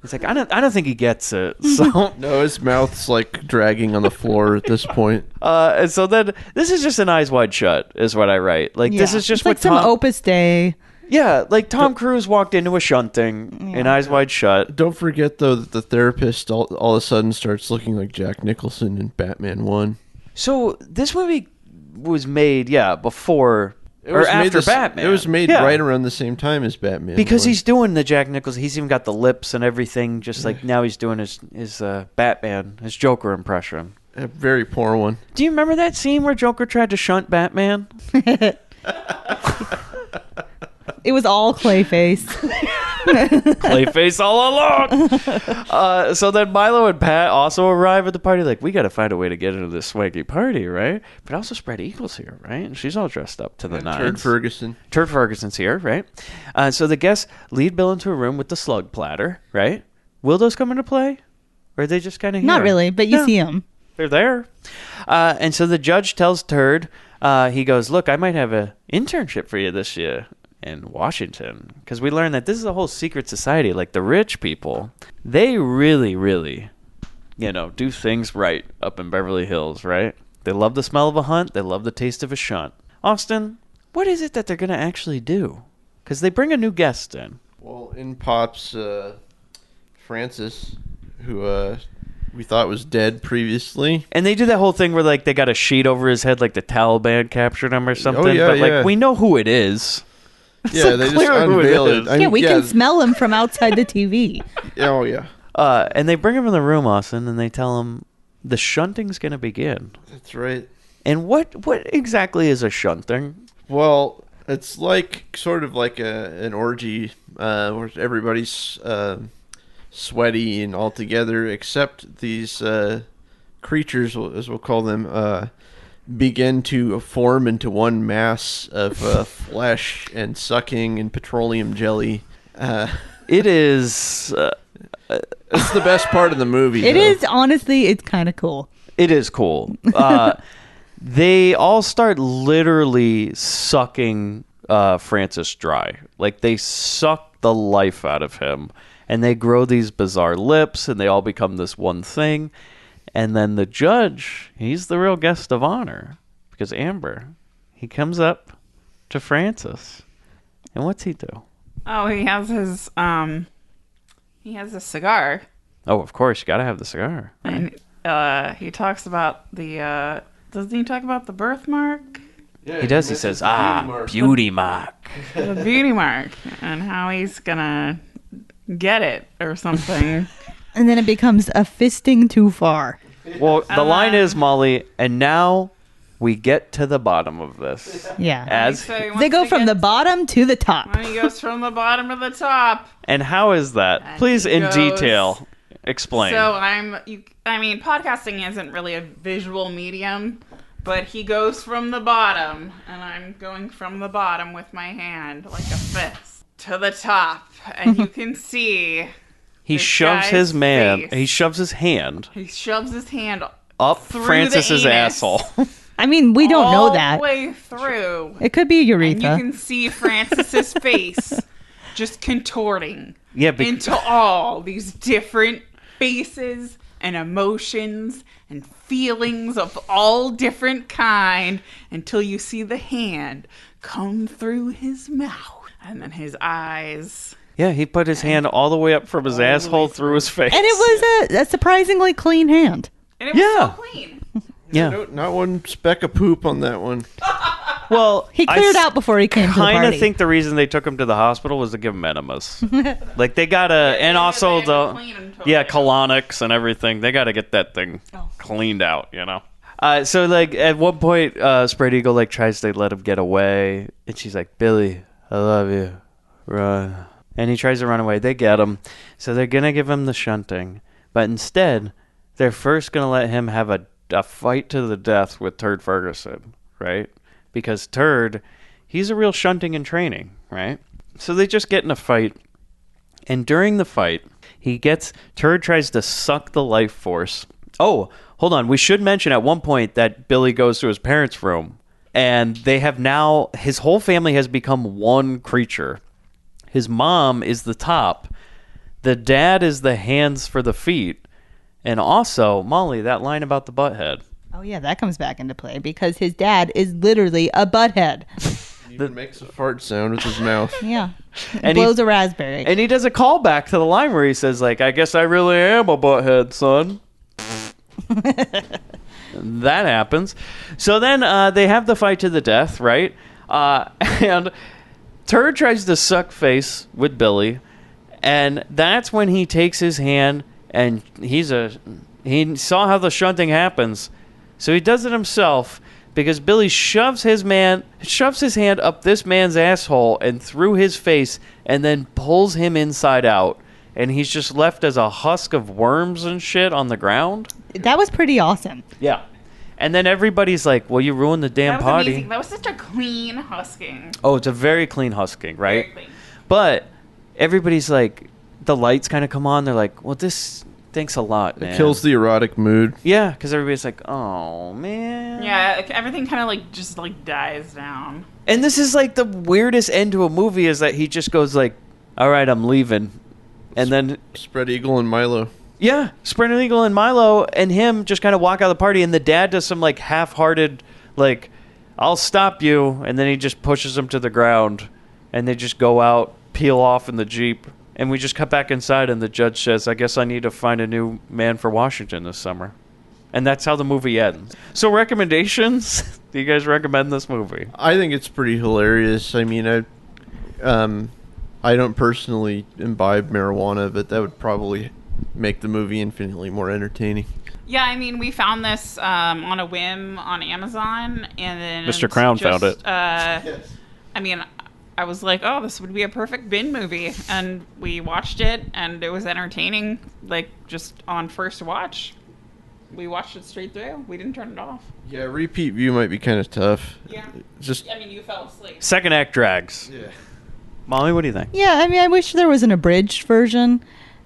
He's like, I don't think he gets it. So no, his mouth's like dragging on the floor at this point. And so then this is just an Eyes Wide Shut, is what I write. Like this is just it's like some Opus Dei. Yeah, like Tom Cruise walked into a shunting in Eyes Wide Shut. Don't forget though that the therapist all of a sudden starts looking like Jack Nicholson in Batman 1. So this movie was made, before. Or after Batman. It was made right around the same time as Batman. Because he's doing the Jack Nicholson. He's even got the lips and everything. Just like now he's doing his Batman, his Joker impression. A very poor one. Do you remember that scene where Joker tried to shunt Batman? It was all Clayface. Clayface all along. So then Milo and Pat also arrive at the party. Like, we got to find a way to get into this swanky party, right? But also Spread Eagle's here, right? And she's all dressed up to the nines. Turd Ferguson's here, right? So the guests lead Bill into a room with the slug platter, right? Will those come into play? Or are they just kind of here? Not really, but you see them. They're there. And so the judge tells Turd, he goes, look, I might have an internship for you this year in Washington, because we learned that this is a whole secret society. Like the rich people, they really, really, do things right up in Beverly Hills, right? They love the smell of a hunt. They love the taste of a shunt. Austin, what is it that they're going to actually do? Because they bring a new guest in. Well, in pops Francis, who we thought was dead previously. And they do that whole thing where, like, they got a sheet over his head like the Taliban captured him or something. Oh, yeah, but, like, yeah. we know who it is. Yeah, they just unveil it. Yeah, we can smell him from outside the TV. Oh, yeah. And they bring him in the room, Austin, and they tell him the shunting's going to begin. That's right. And what exactly is a shunting? Well, it's like sort of like an orgy where everybody's sweaty and all together, except these creatures, as we'll call them, begin to form into one mass of flesh and sucking and petroleum jelly. It is... it's the best part of the movie. It is, honestly, it's kind of cool. It is cool. They all start literally sucking Francis dry. Like, they suck the life out of him. And they grow these bizarre lips, and they all become this one thing. And then the judge, he's the real guest of honor. Because Amber, he comes up to Francis. And what's he do? Oh, he has his, he has a cigar. Oh, of course, you gotta have the cigar. And he talks about the, doesn't he talk about the birthmark? Yeah, he does. He says, beauty mark. The beauty mark. And how he's gonna get it or something. And then it becomes a fisting too far. Well, the line is, Molly, and now we get to the bottom of this. Yeah. As they go from the bottom to the top. When he goes from the bottom to the top. And how is that? And Please, he in goes- detail, explain. So I mean, podcasting isn't really a visual medium, but he goes from the bottom, and I'm going from the bottom with my hand, like a fist, to the top, and you can see he this shoves guy's his man. face. He shoves his hand He shoves his hand up through Francis's the anus. asshole. I mean, we don't know that. All the way through. It could be a urethra. And you can see Francis's face just contorting Yeah, into all these different faces and emotions and feelings of all different kind until you see the hand come through his mouth and then his eyes. Yeah, he put his hand all the way up from his asshole through his face. And it was a surprisingly clean hand. And it was so clean. Yeah. Not one speck of poop on that one. Well, He cleared out before he came to the I kind party. of think the reason they took him to the hospital was to give him enemas. Like, they got to, and also colonics and everything. They got to get that thing cleaned out, you know? So, like, at one point, Spread Eagle, like, tries to let him get away. And she's like, Billy, I love you. Run. And he tries to run away. They get him. So they're going to give him the shunting. But instead, they're first going to let him have a fight to the death with Turd Ferguson, right? Because Turd, he's a real shunting in training, right? So they just get in a fight. And during the fight, Turd tries to suck the life force. Oh, hold on. We should mention at one point that Billy goes to his parents' room. And they have now, his whole family has become one creature. His mom is the top. The dad is the hands for the feet. And also, Molly, that line about the butthead. Oh, yeah, that comes back into play because his dad is literally a butthead. He even makes a fart sound with his mouth. Yeah. And blows a raspberry. And he does a callback to the line where he says, like, I guess I really am a butthead, son. That happens. So then they have the fight to the death, right? And Turd tries to suck face with Billy. And that's when he takes his hand, and he saw how the shunting happens. So he does it himself because Billy shoves his hand up this man's asshole and through his face and then pulls him inside out. And he's just left as a husk of worms and shit on the ground. That was pretty awesome. Yeah. And then everybody's like, well, you ruined the damn That was party. amazing. That was such a clean husking. Oh, it's a very clean husking, right? Very clean. But everybody's like, the lights kind of come on. They're like, well, this... Thanks a lot, man. It kills the erotic mood. Yeah, because everybody's like, oh, man. Yeah, everything kind of just dies down. And this is like the weirdest end to a movie is that he just goes like, all right, I'm leaving. And then... Spread Eagle and Milo. Yeah, Spreading Eagle and Milo and him just kind of walk out of the party, and the dad does some like half-hearted, like, I'll stop you, and then he just pushes him to the ground, and they just go out, peel off in the Jeep, and we just cut back inside, and the judge says, I guess I need to find a new man for Washington this summer. And that's how the movie ends. So recommendations? Do you guys recommend this movie? I think it's pretty hilarious. I mean, I don't personally imbibe marijuana, but that would probably make the movie infinitely more entertaining. Yeah, I mean, we found this on a whim on Amazon, and then Mr. Crown found it. I mean, I was like, oh, this would be a perfect bin movie, and we watched it, and it was entertaining, like, just on first watch. We watched it straight through. We didn't turn it off. Yeah, repeat view might be kind of tough. Yeah. I mean, you fell asleep. Second act drags. Yeah. Molly, what do you think? Yeah, I mean, I wish there was an abridged version.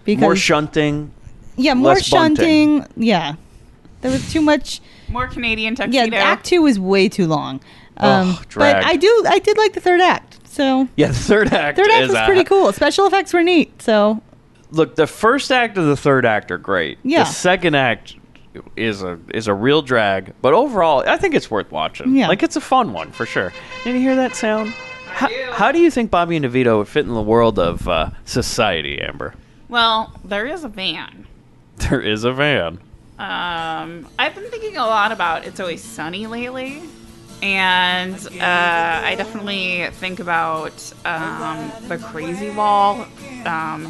Because, more shunting. Yeah, more less shunting. bunting. Yeah. There was too much. More Canadian tuxedo. Yeah, Act 2 was way too long. Drag. But I did like the third act. So Yeah, the third act was pretty cool. Special effects were neat. So look, the first act of the third act are great. Yeah. The second act is a real drag, but overall, I think it's worth watching. Yeah. Like, it's a fun one for sure. Did you hear that sound? How do you think Bobby and DeVito would fit in the world of society, Amber? Well, there is a van. There is a van. I've been thinking a lot about It's Always Sunny lately. And I definitely think about the Crazy Wall,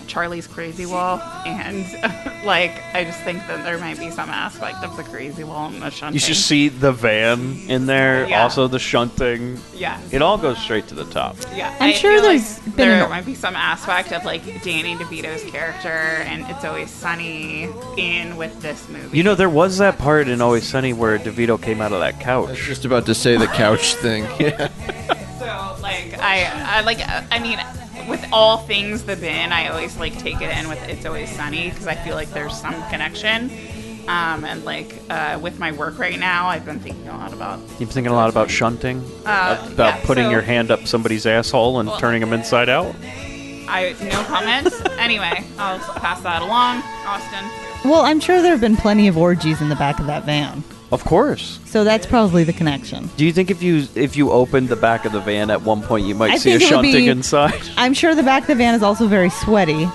Charlie's Crazy Wall, and I just think that there might be some aspect of the Crazy Wall and the shunting. You should see the van in there, Yeah. also the shunting. Yeah. It all goes straight to the top. Yeah, I'm sure there might be some aspect of Danny DeVito's character and It's Always Sunny in with this movie. You know, there was that part in Always Sunny where DeVito came out of that I was couch. just about to say the couch thing. Yeah. So I mean, with all things the bin, I always take it in with It's Always Sunny because I feel like there's some connection. And with my work right now, I've been thinking a lot about. You've been thinking a lot about shunting, about putting your hand up somebody's asshole and turning them inside out. No comments. Anyway, I'll pass that along, Austin. well, I'm sure there have been plenty of orgies in the back of that van. Of course. So that's probably the connection. Do you think if you opened the back of the van at one point, you might I see a think it would shunting be- inside? I'm sure the back of the van is also very sweaty.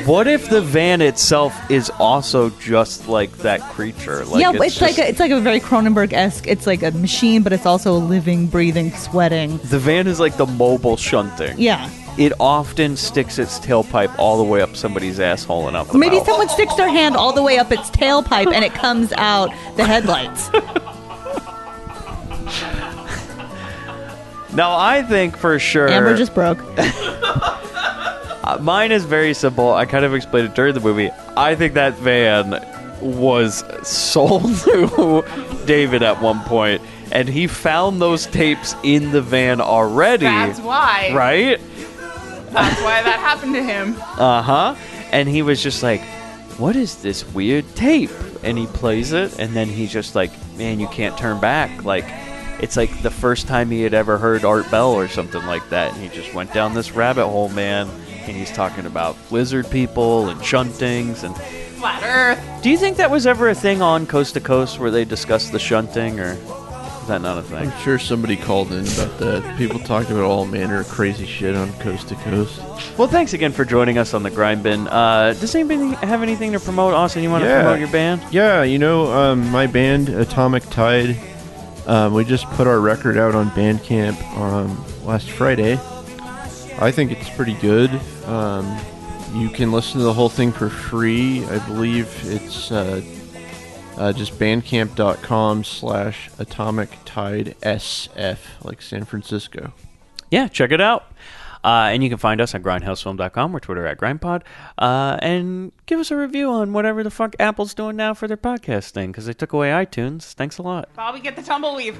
What if the van itself is also just like that creature? It's like a very Cronenberg-esque. It's like a machine, but it's also a living, breathing, sweating. The van is like the mobile shunting. Yeah. It often sticks its tailpipe all the way up somebody's asshole and out the Maybe mouth. someone sticks their hand all the way up its tailpipe and it comes out the headlights. Now, I think for sure... Amber just broke. Mine is very simple. I kind of explained it during the movie. I think that van was sold to David at one point, and he found those tapes in the van already. That's why. Right? That's why that happened to him. Uh-huh. And he was just like, what is this weird tape? And he plays it, and then he's just like, man, you can't turn back. It's like the first time he had ever heard Art Bell or something like that. And he just went down this rabbit hole, man. And he's talking about lizard people and shuntings and... Flat Earth. Do you think that was ever a thing on Coast to Coast where they discussed the shunting, or is that not a thing? I'm sure somebody called in about that. People talked about all manner of crazy shit on Coast to Coast. Well, thanks again for joining us on the Grindbin. Does anybody have anything to promote? Austin, you want to promote your band? Yeah, my band, Atomic Tide, we just put our record out on Bandcamp last Friday. I think it's pretty good. You can listen to the whole thing for free. I believe it's just bandcamp.com/AtomicTideSF, like San Francisco. Yeah, check it out. And you can find us at grindhousefilm.com or Twitter at grindpod. And give us a review on whatever the fuck Apple's doing now for their podcast thing, because they took away iTunes. Thanks a lot. Bobby, get the tumbleweave.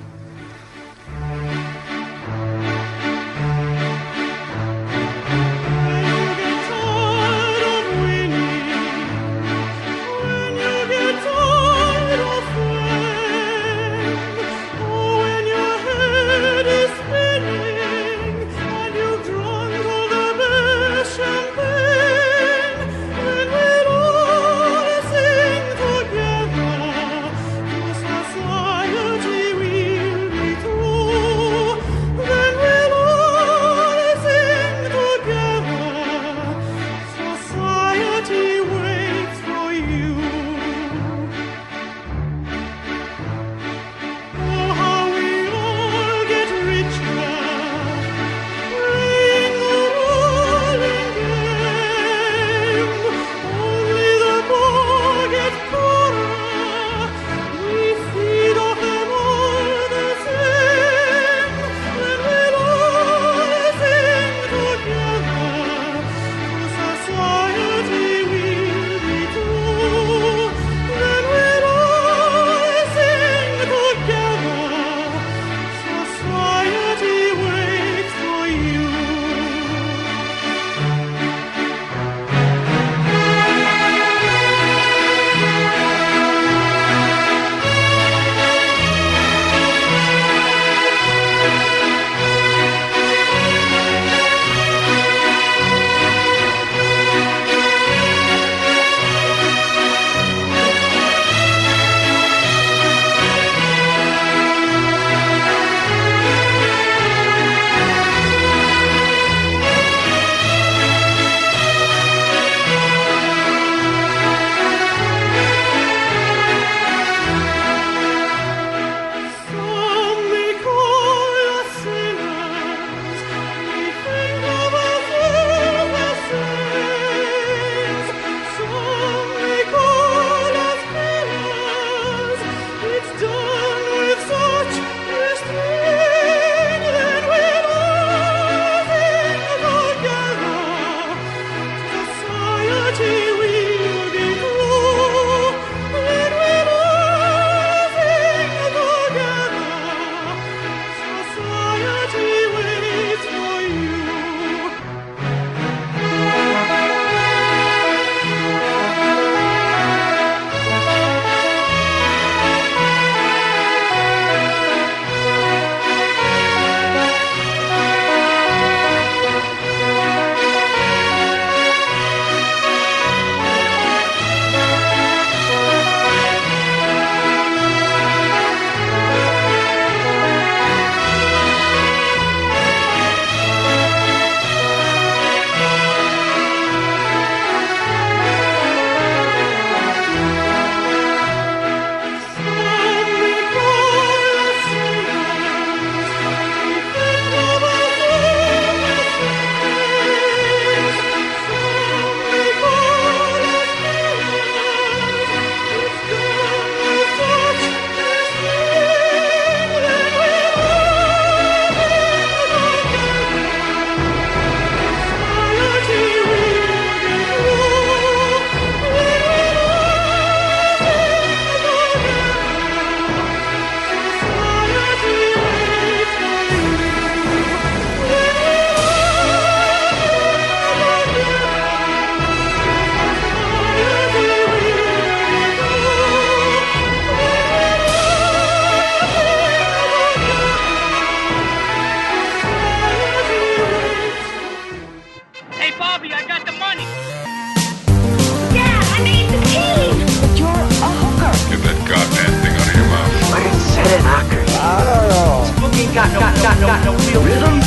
got no real rhythm. We're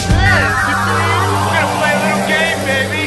gonna play a little game, baby.